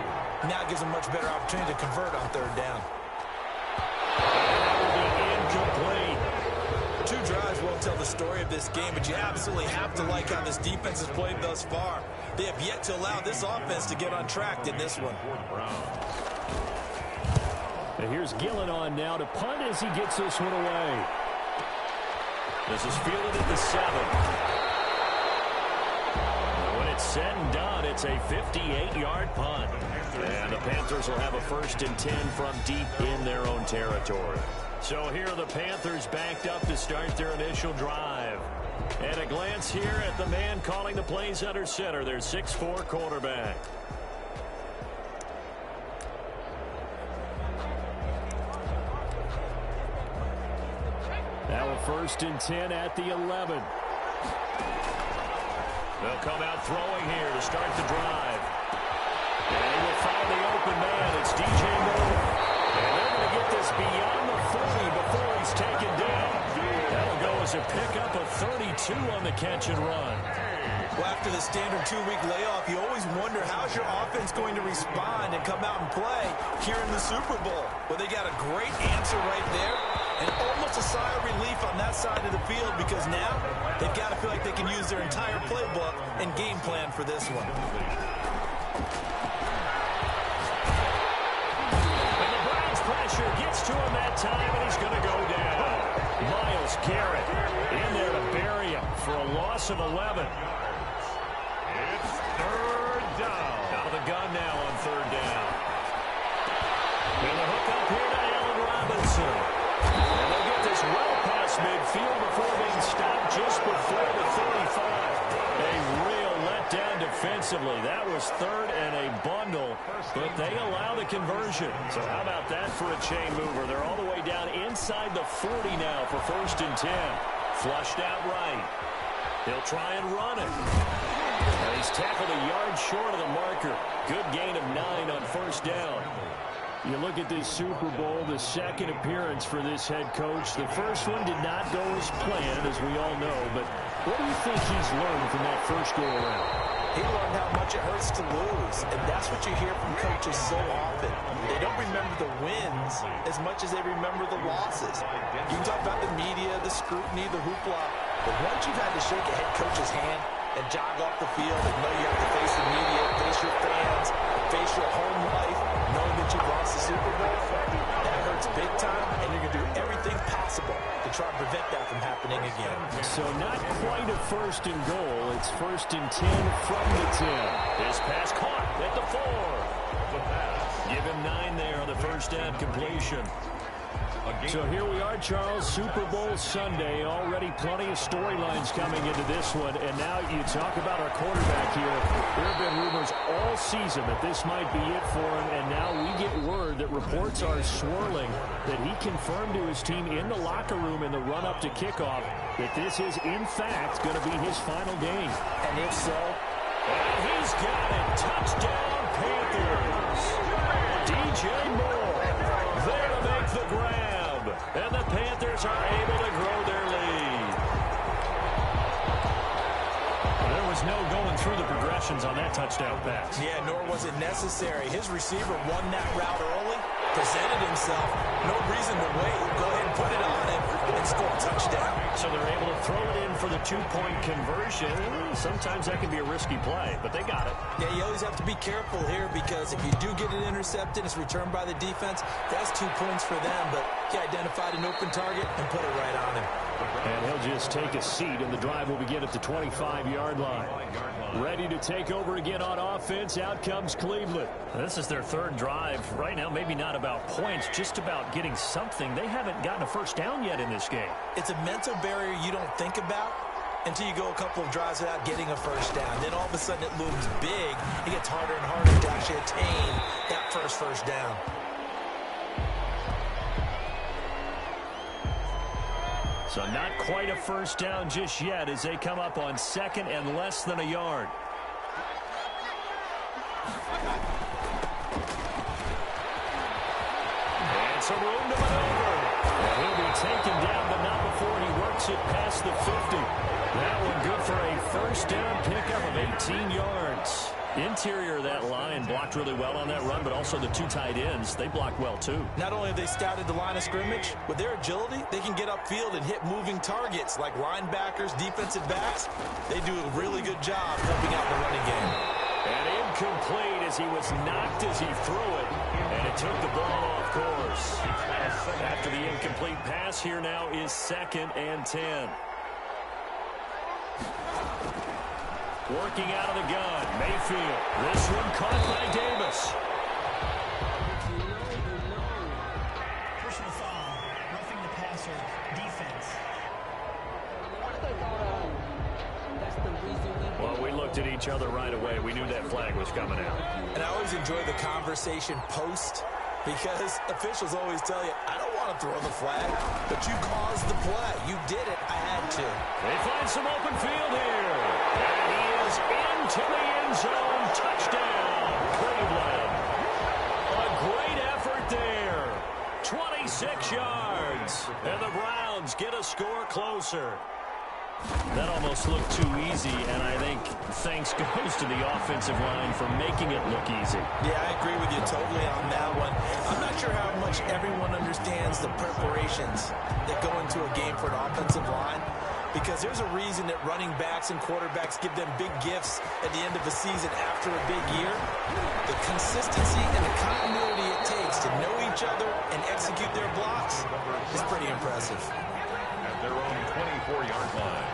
Now gives a much better opportunity to convert on 3rd down. Incomplete. 2 drives won't tell the story of this game, but you absolutely have to like how this defense has played thus far. They have yet to allow this offense to get on track in this one. And here's Gillen on now to punt as he gets this one away. This is fielded at the 7. When it's said and done, it's a 58-yard punt. And the Panthers will have a 1st and 10 from deep in their own territory. So here are the Panthers backed up to start their initial drive. And a glance here at the man calling the plays under center, their 6'4" quarterback. Now a 1st and 10 at the 11. They'll come out throwing here to start the drive. And he will find the open man. It's DJ Moore. And they're going to get this beyond the 40 before he's taken down. That'll go as a pickup of 32 on the catch and run. Well, after the standard 2-week layoff, you always wonder how's your offense going to respond and come out and play here in the Super Bowl. Well, they got a great answer right there and almost a sigh of relief on that side of the field because now they've got to feel like they can use their entire playbook and game plan for this one. And the Browns pressure gets to him that time, and he's going to go down. Myles Garrett in there to bury him for a loss of 11. It's 3rd down. Out of the gun now on third down. And the hook up here to Allen Robinson. And they'll get this well past midfield before being stopped just before the 35. A real letdown defensively. That was third and a bundle, but they allow the conversion. So how about that for a chain mover? They're all the way down inside the 40 now for 1st and 10. Flushed out right. He'll try and run it. And he's tackled a yard short of the marker. Good gain of 9 on 1st down. You look at this Super Bowl, the second appearance for this head coach. The first one did not go as planned, as we all know. But what do you think he's learned from that first go-around? He learned how much it hurts to lose, and that's what you hear from coaches so often. They don't remember the wins as much as they remember the losses. You can talk about the media, the scrutiny, the hoopla, but once you've had to shake a head coach's hand and jog off the field and know you have to face the media, face your fans, face your home life, knowing that you've lost the Super Bowl, that hurts big time, and you're going to do everything possible to try and prevent that from happening again. So not quite a 1st and goal. It's 1st and 10 from the 10. This pass caught at the 4. Give him 9 there on the 1st down completion. So here we are, Charles, Super Bowl Sunday. Already plenty of storylines coming into this one. And now you talk about our quarterback here. There have been rumors all season that this might be it for him. And now we get word that reports are swirling that he confirmed to his team in the locker room in the run-up to kickoff that this is, in fact, going to be his final game. And if so, and he's got it. Touchdown, Panthers. DJ Moore there to make the grab. And the Panthers are able to grow their lead. There was no going through the progressions on that touchdown pass. Yeah, nor was it necessary. His receiver won that route early, presented himself. No reason to wait. Go ahead and put it on him and score a touchdown. So they're able to throw it in for the 2-point conversion. Sometimes that can be a risky play, but they got it. Yeah, you always have to be careful here because if you do get it intercepted, it's returned by the defense. That's 2 points for them, but he identified an open target and put it right on him. And he'll just take a seat, and the drive will begin at the 25-yard line. Ready to take over again on offense. Out comes Cleveland. This is their 3rd drive. Right now, maybe not about points, just about getting something. They haven't gotten a 1st down yet in this game. It's a mental barrier you don't think about until you go a couple of drives without getting a 1st down. Then all of a sudden it looms big. It gets harder and harder to actually attain that first down. So not quite a 1st down just yet as they come up on 2nd and less than a yard. And some room to maneuver. And he'll be taken down, but not before he works it past the 50. That one good for a 1st down pickup of 18 yards. Interior of that line blocked really well on that run, but also the 2 tight ends, they blocked well too. Not only have they scouted the line of scrimmage, with their agility, they can get upfield and hit moving targets like linebackers, defensive backs. They do a really good job helping out the running game. And incomplete as he was knocked as he threw it, and it took the ball off course. After the incomplete pass, here now is 2nd and 10. Working out of the gun, Mayfield. This one caught by Davis. Personal foul, roughing the passer, defense. Well, we looked at each other right away. We knew that flag was coming out. And I always enjoy the conversation post because officials always tell you, I don't want to throw the flag, but you caused the play. You did it. I had to. They find some open field here. And he is into the end zone. Touchdown, Cleveland. A great effort there. 26 yards. And the Browns get a score closer. That almost looked too easy, and I think thanks goes to the offensive line for making it look easy. Yeah, I agree with you totally on that one. I'm not sure how much everyone understands the preparations that go into a game for an offensive line, because there's a reason that running backs and quarterbacks give them big gifts at the end of a season after a big year. The consistency and the continuity it takes to know each other and execute their blocks is pretty impressive. At their own 24-yard line.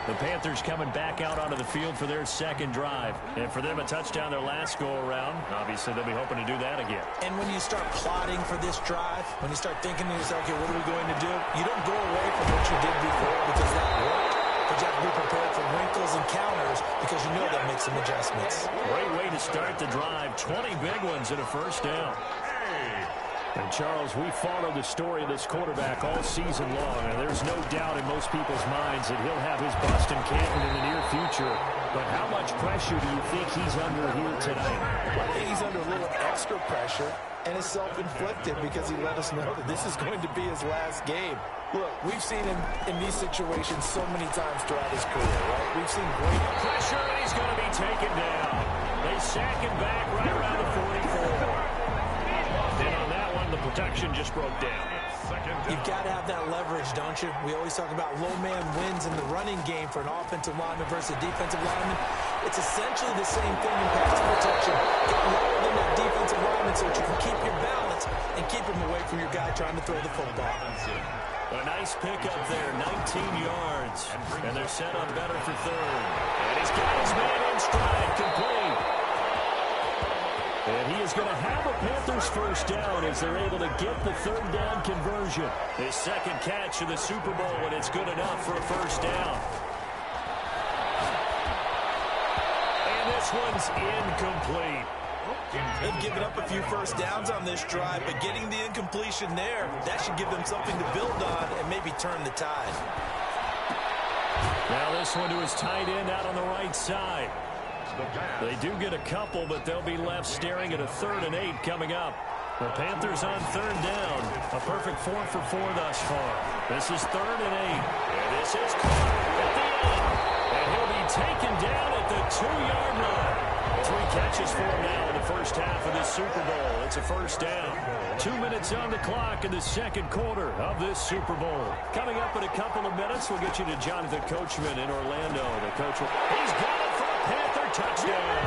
The Panthers coming back out onto the field for their second drive. And for them, a touchdown their last go-around. Obviously, they'll be hoping to do that again. And when you start plotting for this drive, when you start thinking to yourself, okay, what are we going to do? You don't go away from what you did before because that worked. But you have to be prepared for wrinkles and counters because you know they'll make some adjustments. Great way to start the drive. 20 big ones and a first down. And, Charles, we followed the story of this quarterback all season long, and there's no doubt in most people's minds that he'll have his bust in Canton in the near future. But how much pressure do you think he's under here tonight? I think he's under a little extra pressure, and it's self-inflicted because he let us know that this is going to be his last game. Look, we've seen him in these situations so many times throughout his career, right? We've seen great pressure, and he's going to be taken down. They sack him back right around the 44. And on that one, the protection just broke down. You've got to have that leverage, don't you? We always talk about low man wins in the running game for an offensive lineman versus a defensive lineman. It's essentially the same thing in pass protection. Get lower than that defensive lineman so that you can keep your balance and keep him away from your guy trying to throw the football. A nice pickup there, 19 yards. And they're set up better for third. And he's got his man in stride, complete. And he is going to have a Panthers first down as they're able to get the third down conversion. His second catch of the Super Bowl, and it's good enough for a first down. And this one's incomplete. They've given up a few first downs on this drive, but getting the incompletion there, that should give them something to build on and maybe turn the tide. Now this one to his tight end out on the right side. They do get a couple, but they'll be left staring at a 3rd and 8 coming up. The Panthers on third down. A perfect 4 for 4 thus far. This is 3rd and 8. And this is caught at the end. And he'll be taken down at the 2-yard line. 3 catches for him now in the first half of this Super Bowl. It's a first down. 2 minutes on the clock in the second quarter of this Super Bowl. Coming up in a couple of minutes, we'll get you to Jonathan Coachman in Orlando. The coach, he's got it for a Panther touchdown.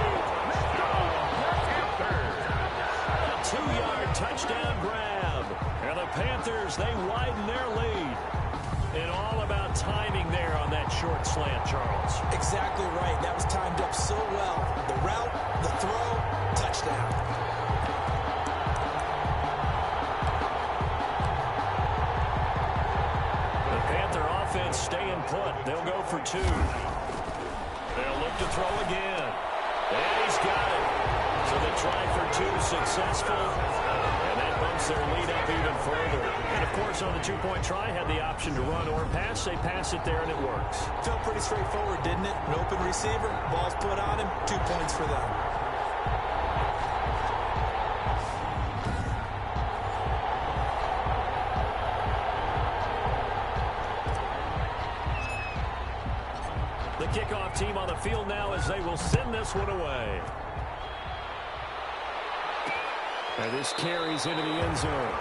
A 2-yard touchdown grab. And the Panthers, they widen their lead. And all about timing there on that short slant, Charles. Exactly right. That was timed up so well. The route, the throw, touchdown. The Panther offense staying put. They'll go for 2. They'll look to throw again. And he's got it. So they try for 2, successful. And that bumps their lead up even further. And, of course, on the 2-point try, had the option to run or pass. They pass it there, and it works. Felt pretty straightforward, didn't it? An open receiver, ball's put on him, 2 points for them. The kickoff team on the field now as they will send this one away. And this carries into the end zone.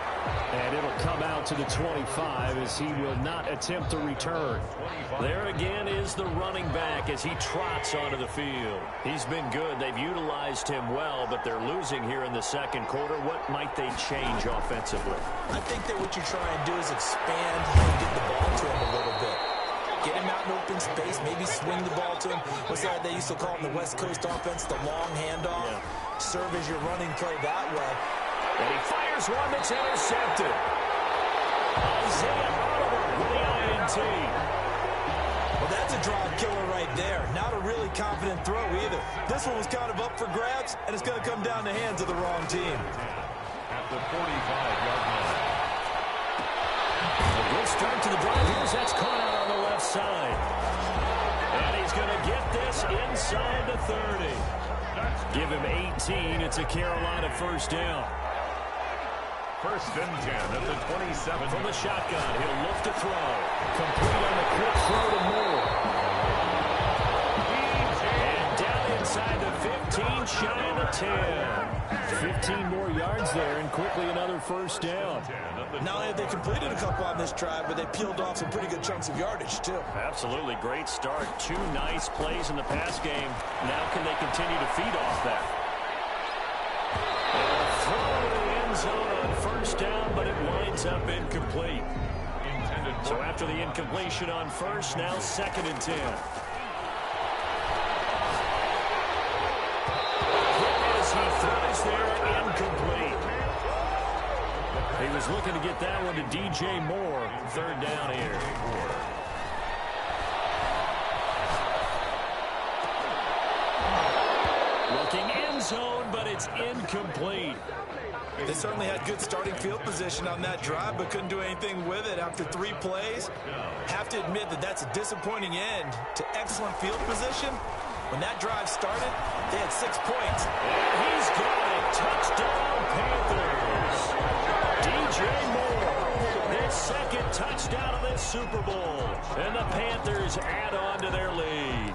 And it'll come out to the 25 as he will not attempt to return. There again is the running back as he trots onto the field. He's been good. They've utilized him well, but they're losing here in the second quarter. What might they change offensively? I think that what you try and do is expand how you get the ball to him a little bit. Get him out in open space, maybe swing the ball to him. What's that they used to call in the West Coast offense, the long handoff? Yeah. Serve as your running play that way. And he fires one that's intercepted. Isaiah Oliver with the INT. Well, that's a drive killer right there. Not a really confident throw either. This one was kind of up for grabs, and it's going to come down the hands of the wrong team. At the 45-yard line. A good start to the drive here as that's caught out on the left side. And he's going to get this inside the 30. Give him 18. It's a Carolina first down. First and 10 at the 27. From the shotgun, he'll look to throw. Complete on the quick throw to Moore. And down inside the 15, shy of the 10. 15 more yards there, and quickly another first down. Not only have they completed a couple on this drive, but they peeled off some pretty good chunks of yardage, too. Absolutely. Great start. 2 nice plays in the pass game. Now can they continue to feed off that? Throw to the end zone on first down, but it winds up incomplete. So after the incompletion on first, now 2nd and 10. As he throws there, incomplete. He was looking to get that one to DJ Moore. 3rd down here. Looking end zone, but it's incomplete. They certainly had good starting field position on that drive, but couldn't do anything with it after 3 plays. Have to admit that that's a disappointing end to excellent field position. When that drive started, they had 6 points. And he's got it. Touchdown, Panthers. DJ Moore, his 2nd touchdown of this Super Bowl. And the Panthers add on to their lead.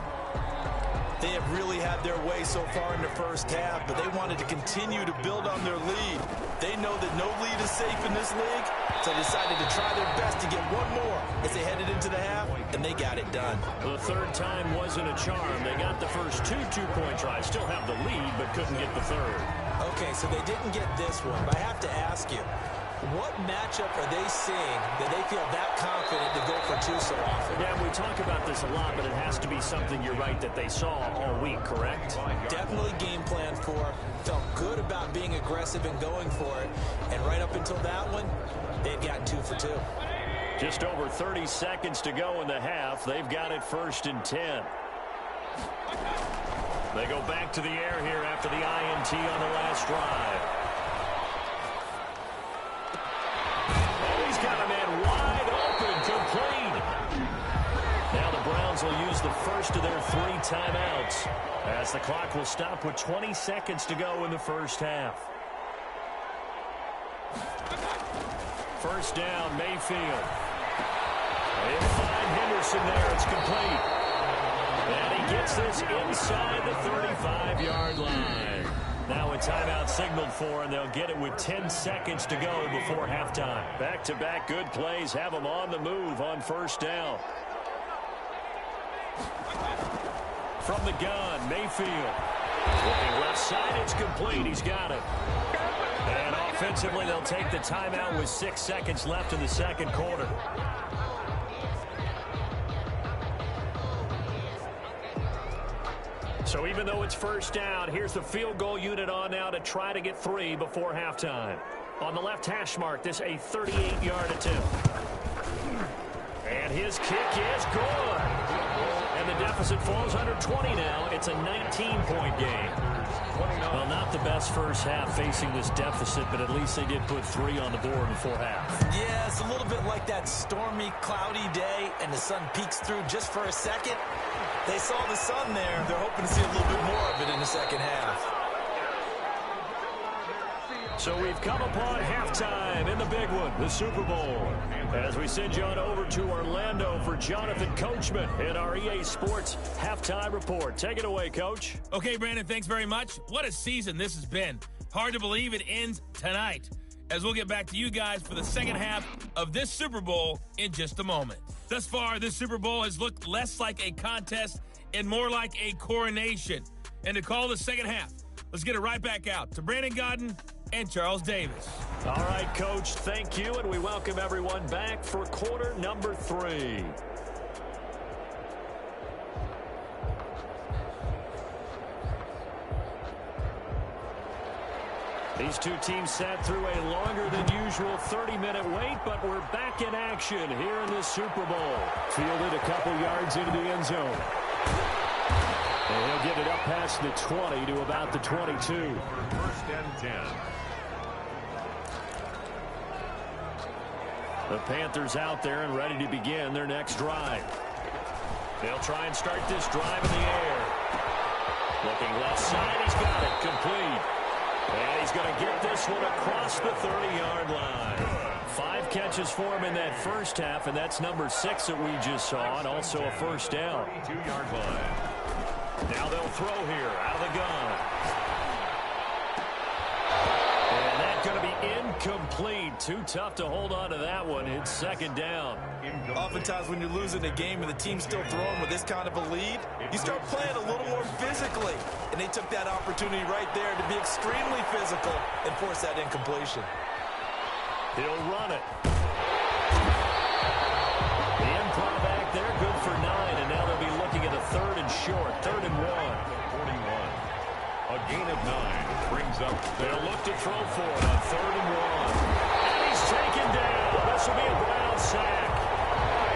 They have really had their way so far in the first half, but they wanted to continue to build on their lead. They know that no lead is safe in this league, so they decided to try their best to get one more as they headed into the half, and they got it done. The 3rd time wasn't a charm. They got the first 2 two-point tries, still have the lead, but couldn't get the 3rd. Okay, so they didn't get this one, but I have to ask you, what matchup are they seeing that they feel that confident to go for 2 so often? Yeah, we talk about this a lot, but it has to be something, you're right, that they saw all week, correct? Definitely game plan for, felt good about being aggressive and going for it, and right up until that one, they've gotten 2 for 2. Just over 30 seconds to go in the half. They've got it 1st and 10. They go back to the air here after the INT on the last drive. He's got a man wide open, complete. Now the Browns will use the first of their 3 timeouts as the clock will stop with 20 seconds to go in the first half. 1st down, Mayfield. They'll find Henderson there. It's complete. And he gets this inside the 35-yard line. Now a timeout signaled for, and they'll get it with 10 seconds to go before halftime. Back-to-back good plays have them on the move on 1st down. From the gun, Mayfield. Looking left side, it's complete. He's got it. And offensively, they'll take the timeout with 6 seconds left in the 2nd quarter. So even though it's 1st down, here's the field goal unit on now to try to get 3 before halftime. On the left hash mark, this a 38-yard attempt. And his kick is good. And the deficit falls under 20 now. It's a 19-point game. Well, not the best first half facing this deficit, but at least they did put 3 on the board before half. Yeah, it's a little bit like that stormy, cloudy day, and the sun peeks through just for a second. They saw the sun there. They're hoping to see a little bit more of it in the 2nd half. So we've come upon halftime in the big one, the Super Bowl. As we send you on over to Orlando for Jonathan Coachman in our EA Sports Halftime Report. Take it away, Coach. Okay, Brandon, thanks very much. What a season this has been. Hard to believe it ends tonight, as we'll get back to you guys for the 2nd half of this Super Bowl in just a moment. Thus far, this Super Bowl has looked less like a contest and more like a coronation. And to call the 2nd half, let's get it right back out to Brandon Gaudin and Charles Davis. All right, Coach, thank you, and we welcome everyone back for quarter number 3. These two teams sat through a longer than usual 30-minute wait, but we're back in action here in this Super Bowl. Fielded a couple yards into the end zone. And he'll get it up past the 20 to about the 22. 1st and 10. The Panthers out there and ready to begin their next drive. They'll try and start this drive in the air. Looking left side, he's got it complete. And he's going to get this one across the 30-yard line. 5 catches for him in that first half, and that's number 6 that we just saw, and also a 1st down. 32-yard line. Now they'll throw here out of the gun. And that's going to be incomplete. Too tough to hold on to that one. It's 2nd down. Oftentimes when you're losing a game and the team's still throwing with this kind of a lead, you start playing a little more physically. And they took that opportunity right there to be extremely physical and force that incompletion. He'll run it. throw for it on 3rd and 1. And he's taken down. This will be a Brown sack.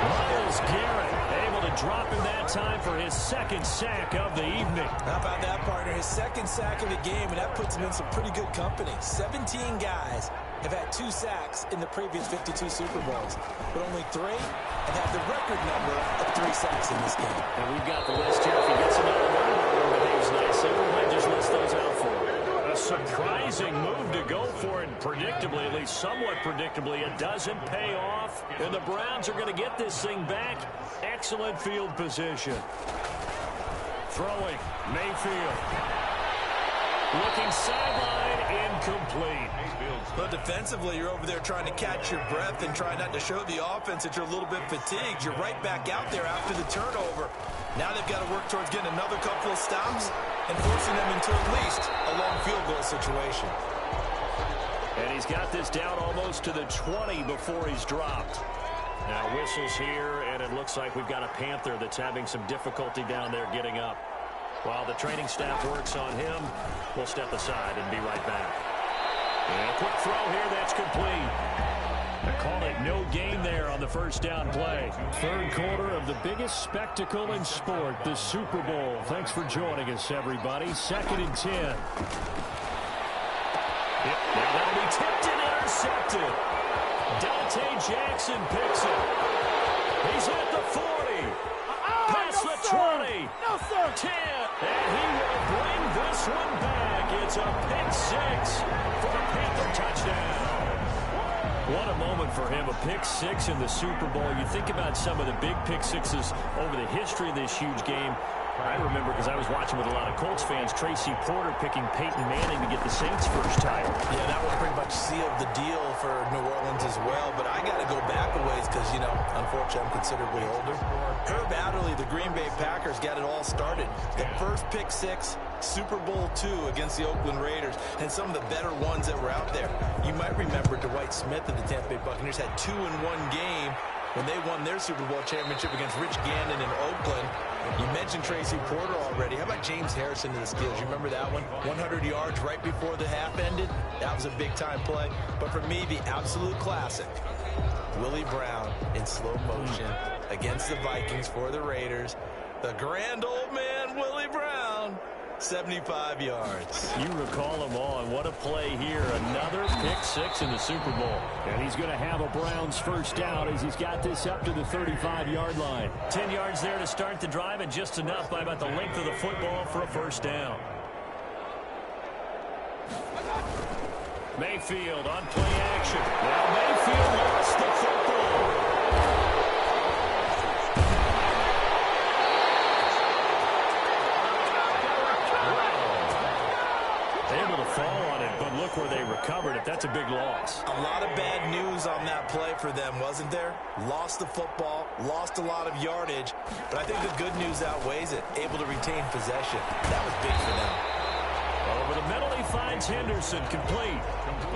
Myles Garrett able to drop him that time for his 2nd sack of the evening. How about that, partner? His 2nd sack of the game, and that puts him in some pretty good company. 17 guys have had 2 sacks in the previous 52 Super Bowls, but only 3 have had the record number of 3 sacks in this game. And we've got the list here. If he gets another one or behaves nicely, we might just list those out for him. A surprising move to go for it, predictably, at least somewhat predictably. It doesn't pay off, and the Browns are going to get this thing back. Excellent field position. Throwing, Mayfield. Looking sideline, incomplete. But defensively, you're over there trying to catch your breath and try not to show the offense that you're a little bit fatigued. You're right back out there after the turnover. Now they've got to work towards getting another couple of stops and forcing them into at least a long field goal situation. And he's got this down almost to the 20 before he's dropped. Now whistles here, and it looks like we've got a Panther that's having some difficulty down there getting up. While the training staff works on him, we'll step aside and be right back. And a quick throw here, that's complete. They call it no gain there on the 1st down play. 3rd quarter of the biggest spectacle in sport, the Super Bowl. Thanks for joining us, everybody. 2nd and 10. Yep, now that'll be tipped and intercepted. Dante Jackson picks it. He's at the 40. Past the 20. No, sir. 10. And he will bring this one back. It's a pick 6 for the Panther touchdown. What a moment for him, a pick 6 in the Super Bowl. You think about some of the big pick 6s over the history of this huge game. I remember, because I was watching with a lot of Colts fans, Tracy Porter picking Peyton Manning to get the Saints' first title. Yeah, that one pretty much sealed the deal for New Orleans as well. But I got to go back a ways because, you know, unfortunately I'm considerably older. Herb Adderley, the Green Bay Packers, got it all started. The first pick 6, Super Bowl II against the Oakland Raiders, and some of the better ones that were out there. You might remember Dwight Smith of the Tampa Bay Buccaneers had 2 in one game when they won their Super Bowl championship against Rich Gannon in Oakland. You mentioned Tracy Porter already. How about James Harrison to the Steelers? You remember that one? 100 yards right before the half ended. That was a big-time play. But for me, the absolute classic, Willie Brown in slow motion against the Vikings for the Raiders. The grand old man, Willie Brown. 75 yards. You recall them all, and what a play here. Another pick 6 in the Super Bowl. And he's going to have a Browns 1st down as he's got this up to the 35-yard line. 10 yards there to start the drive, and just enough by about the length of the football for a 1st down. Mayfield on play action. Now Mayfield lost the football. Able to fall on it, but look where they recovered it. That's a big loss. A lot of bad news on that play for them, wasn't there? Lost the football, lost a lot of yardage, but I think the good news outweighs it. Able to retain possession. That was big for them. Over the middle, he finds Henderson complete.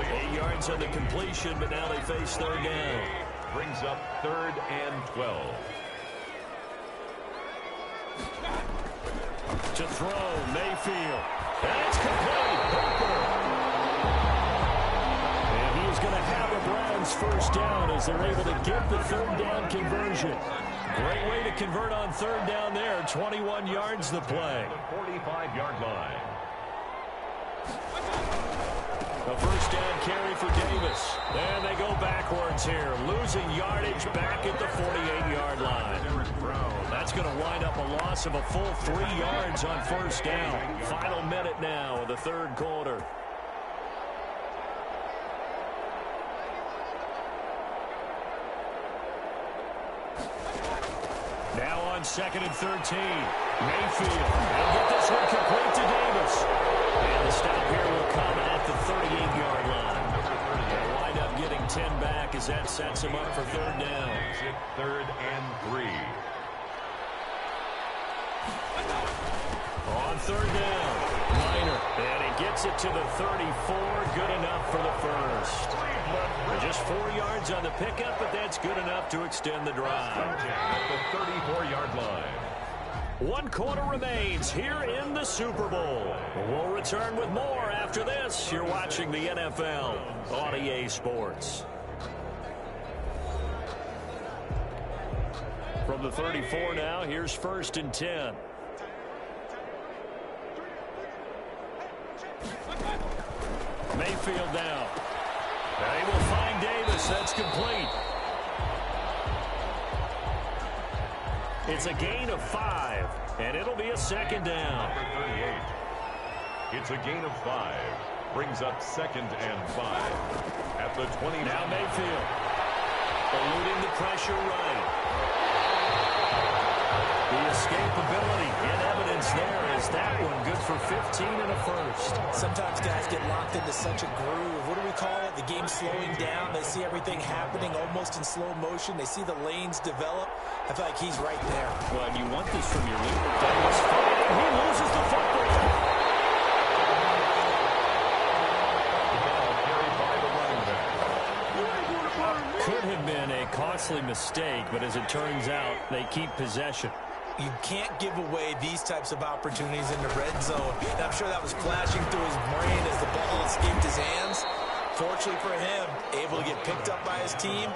8 yards on the completion, but now they face 3rd down. Brings up 3rd and 12. To throw, Mayfield. And it's complete. And he is going to have a Browns 1st down as they're able to get the 3rd down conversion. Great way to convert on 3rd down there. 21 yards the play. The 45-yard line. A 1st down carry for Davis. And they go backwards here. Losing yardage back at the 48-yard line. That's going to wind up a loss of a full 3 yards on 1st down. Final minute now of the 3rd quarter. Now on 2nd and 13. Mayfield. They'll get this one complete to Davis. And the stop here will come at the 38-yard line. They'll wind up getting 10 back as that sets him up for 3rd down. 3rd and 3. On 3rd down, Minor, and he gets it to the 34. Good enough for the 1st. Just 4 yards on the pickup, but that's good enough to extend the drive. At the 34-yard line. One quarter remains here in the Super Bowl. We'll return with more after this. You're watching the NFL on EA Sports. From the 34 now, here's 1st and 10. Mayfield down. They will find Davis. That's complete. It's a gain of 5, and it'll be a 2nd down. Number 38. It's a gain of 5. Brings up 2nd and 5. At the 20. Now Mayfield. Eluding the pressure right. The escapability in evidence there is that one good for 15 and a 1st. Sometimes guys get locked into such a groove. What do we call it? The game's slowing down. They see everything happening almost in slow motion. They see the lanes develop. I feel like he's right there. Well, you want this from your leader. Douglas fighting. He loses the football. Could have been a costly mistake, but as it turns out, they keep possession. You can't give away these types of opportunities in the red zone. And I'm sure that was flashing through his brain as the ball escaped his hands. Fortunately for him, able to get picked up by his team,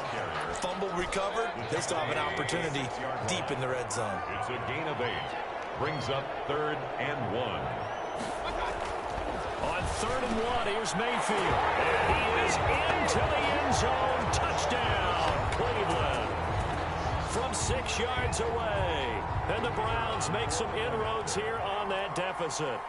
fumble recovered. They still have an opportunity deep in the red zone. It's a gain of 8. Brings up 3rd and 1. On 3rd and 1, here's Mayfield. And he is into the end zone. Touchdown, Cleveland. From 6 yards away. And the Browns make some inroads here on that deficit.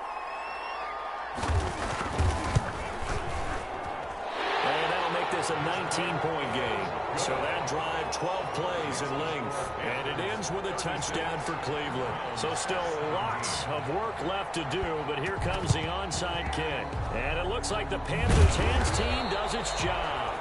And that'll make this a 19-point game. So that drive, 12 plays in length. And it ends with a touchdown for Cleveland. So still lots of work left to do, but here comes the onside kick. And it looks like the Panthers' hands team does its job.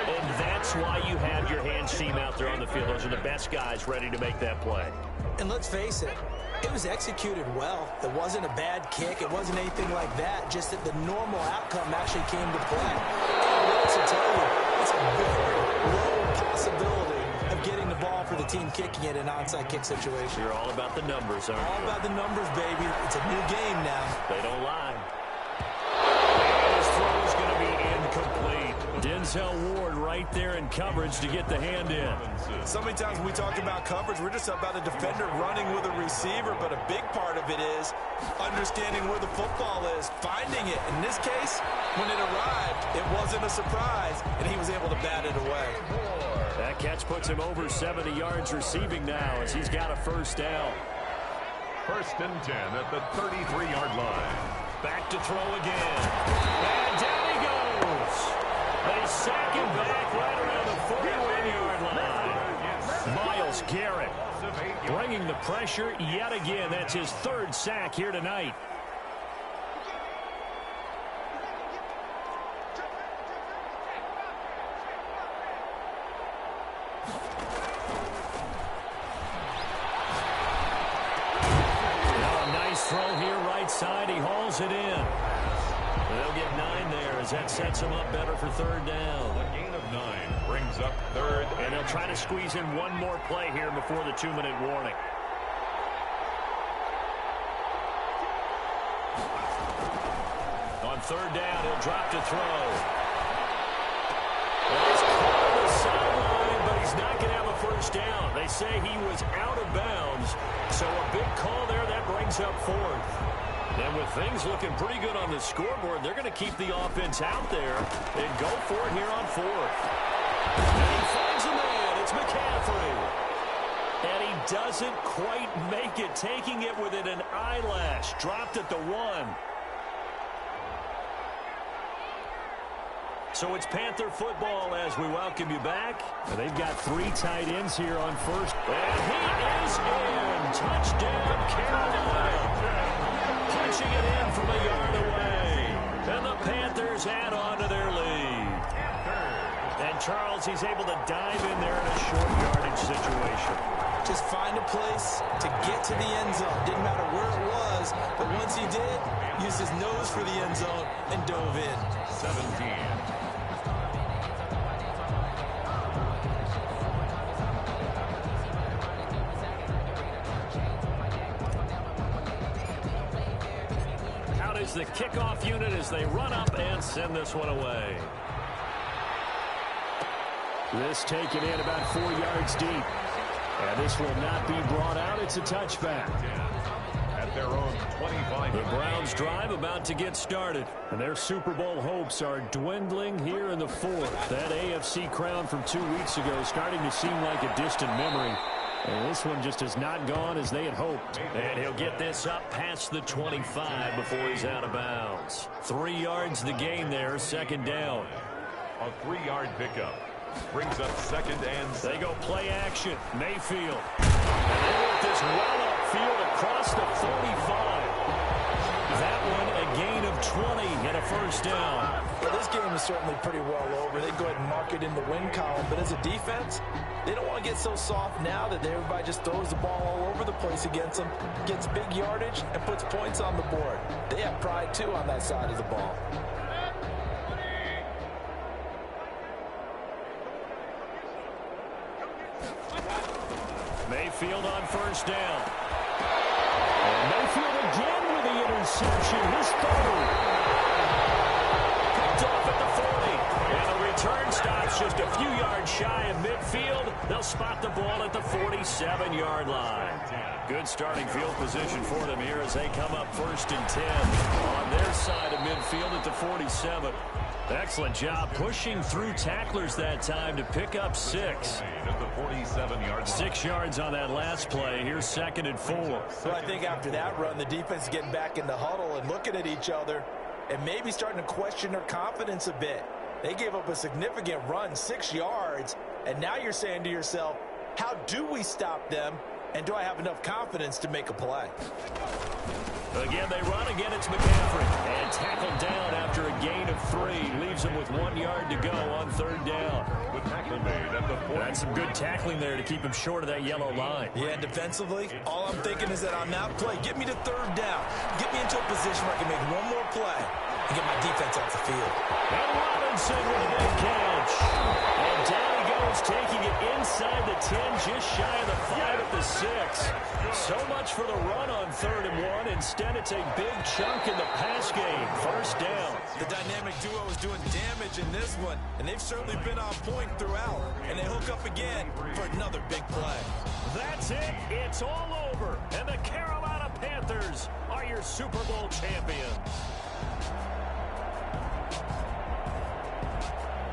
And that's why you have your hands team out there on the field. Those are the best guys ready to make that play. And let's face it, it was executed well. It wasn't a bad kick. It wasn't anything like that. Just that the normal outcome actually came to play. And I also tell you, it's a very low possibility of getting the ball for the team kicking it in an onside kick situation. You're all about the numbers, aren't you? All about the numbers, baby. It's a new game now. They don't lie. This throw is going to be incomplete. Denzel Ward right there in coverage to get the hand in. So many times when we talk about coverage, we're just about a defender running with a receiver, but a big part of it is understanding where the football is, finding it. In this case, when it arrived, it wasn't a surprise, and he was able to bat it away. That catch puts him over 70 yards receiving now as he's got a 1st down. 1st and 10 at the 33-yard line. Back to throw again. And down he goes. They sack him back right around the 41-yard line. Myles Garrett bringing the pressure yet again. That's his 3rd sack here tonight. Now a nice throw here right side. He hauls it in. They'll get 9 there as that sets him up better for 3rd down. A gain of 9 brings up 3rd. And they'll try to squeeze in one more play here before the 2-minute warning. On 3rd down, he'll drop to throw. Well, he's caught on the sideline, but he's not going to have a 1st down. They say he was out of bounds, so a big call there that brings up 4th. And with things looking pretty good on the scoreboard, they're going to keep the offense out there and go for it here on 4th. And he finds a man. It's McCaffrey. And he doesn't quite make it, taking it within an eyelash. Dropped at the 1. So it's Panther football as we welcome you back. And they've got 3 tight ends here on 1st. And he is in. Touchdown, Carolina. Punching it in from a yard away. And the Panthers add on to their lead. And Charles, he's able to dive in there in a short yardage situation. Just find a place to get to the end zone. Didn't matter where it was, but once he did, used his nose for the end zone and dove in. 17. is the kickoff unit as they run up and send this one away. This taken in about 4 yards deep. And this will not be brought out. It's a touchback. At their own 25. The Browns drive about to get started. And their Super Bowl hopes are dwindling here in the fourth. That AFC crown from 2 weeks ago starting to seem like a distant memory. And this one just has not gone as they had hoped. And he'll get this up past the 25 before he's out of bounds. 3 yards the gain there, second down. A 3-yard pickup. Brings up second and they go play action. Mayfield. And they work this well upfield across the 45. That one a gain of 20 and a first down. Well, this game is certainly pretty well over. They go ahead and mark it in the win column. But as a defense, they don't want to get so soft now that everybody just throws the ball all over the place against them, gets big yardage, and puts points on the board. They have pride, too, on that side of the ball. Mayfield on first down. And Mayfield again with the interception. His third. Picked off at the 40. And the return stops just a few yards shy of midfield. They'll spot the ball at the 47-yard line. Good starting field position for them here as they come up first and 10 on their side of midfield at the 47. Excellent job pushing through tacklers that time to pick up 6. At the 47-yard 6 yards on that last play. Here's second and 4. So I think after that run, the defense is getting back in the huddle and looking at each other and maybe starting to question their confidence a bit. They gave up a significant run, 6 yards, and now you're saying to yourself, how do we stop them, and do I have enough confidence to make a play? Again, they run. Again, it's McCaffrey. And tackled down after a gain of 3. Leaves him with 1 yard to go on third down. The tackle made at the 40. That's some good tackling there to keep him short of that yellow line. Yeah, defensively, all I'm thinking is that on that play, get me to third down. Get me into a position where I can make one more play and get my defense off the field. And Robinson with a big catch. And down he goes, taking it inside the 10, just shy of the 5 at the 6. So much for the run on 3rd and 1. Instead, it's a big chunk in the pass game. First down. The dynamic duo is doing damage in this one, and they've certainly been on point throughout. And they hook up again for another big play. That's it. It's all over. And the Carolina Panthers are your Super Bowl champions.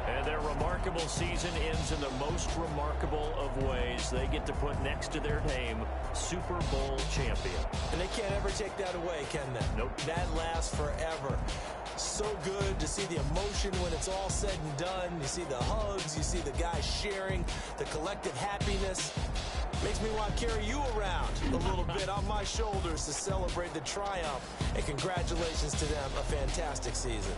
And their remarkable season ends in the most remarkable of ways. They get to put next to their name, Super Bowl champion. And they can't ever take that away, can they? Nope. That lasts forever. So good to see the emotion when it's all said and done. You see the hugs, you see the guys sharing, the collective happiness. Makes me want to carry you around a little bit on my shoulders to celebrate the triumph. And congratulations to them, a fantastic season.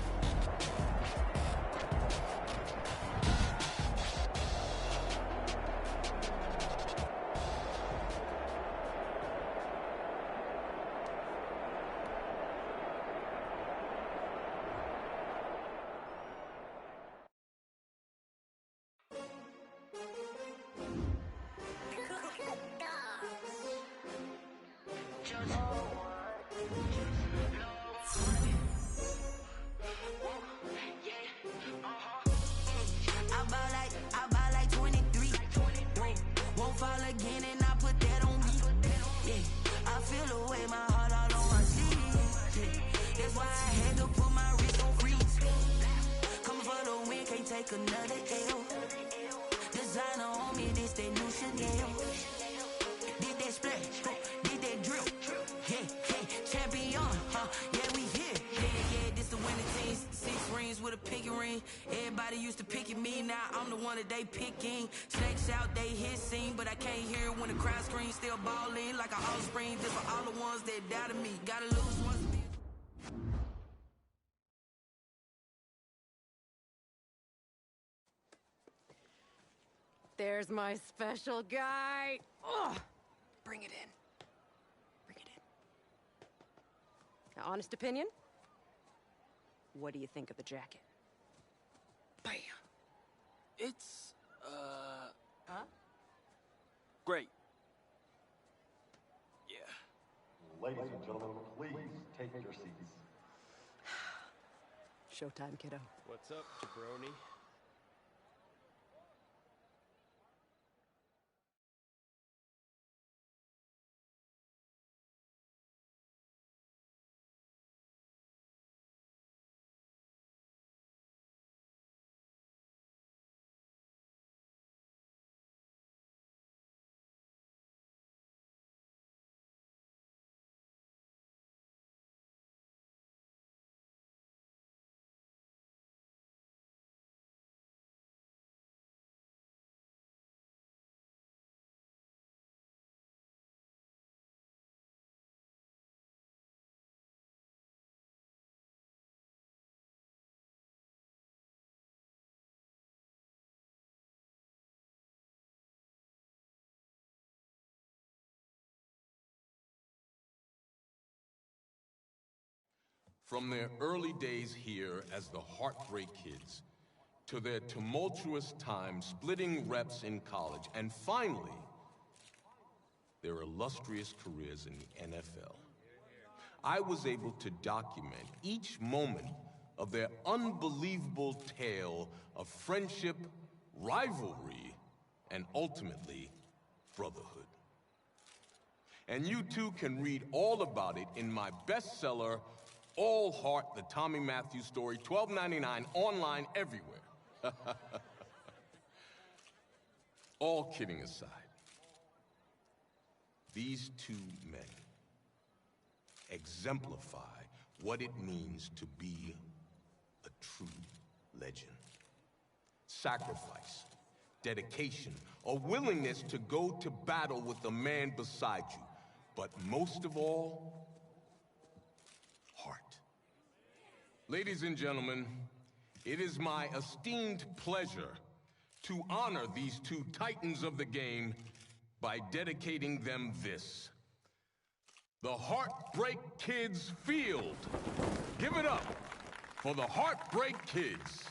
Everybody used to pick at me, now I'm the one that they picking. Snakes out, they hissing, but I can't hear it when the crowd screams. Still balling like an offspring, just for all the ones that doubted me. Gotta lose once. There's my special guy. Ugh. Bring it in. Bring it in. Now, honest opinion? What do you think of the jacket? Bam. It's, Huh? great. Yeah. Ladies and gentlemen, please take your seats. Showtime, kiddo. What's up, jabroni? From their early days here as the Heartbreak Kids, to their tumultuous time splitting reps in college, and finally, their illustrious careers in the NFL, I was able to document each moment of their unbelievable tale of friendship, rivalry, and ultimately, brotherhood. And you too can read all about it in my bestseller, All Heart, the Tommy Matthews story, $12.99, online, everywhere. All kidding aside, these two men exemplify what it means to be a true legend. Sacrifice, dedication, a willingness to go to battle with the man beside you, but most of all, heart. Ladies and gentlemen, it is my esteemed pleasure to honor these two titans of the game by dedicating them this: the Heartbreak Kids Field. Give it up for the Heartbreak Kids.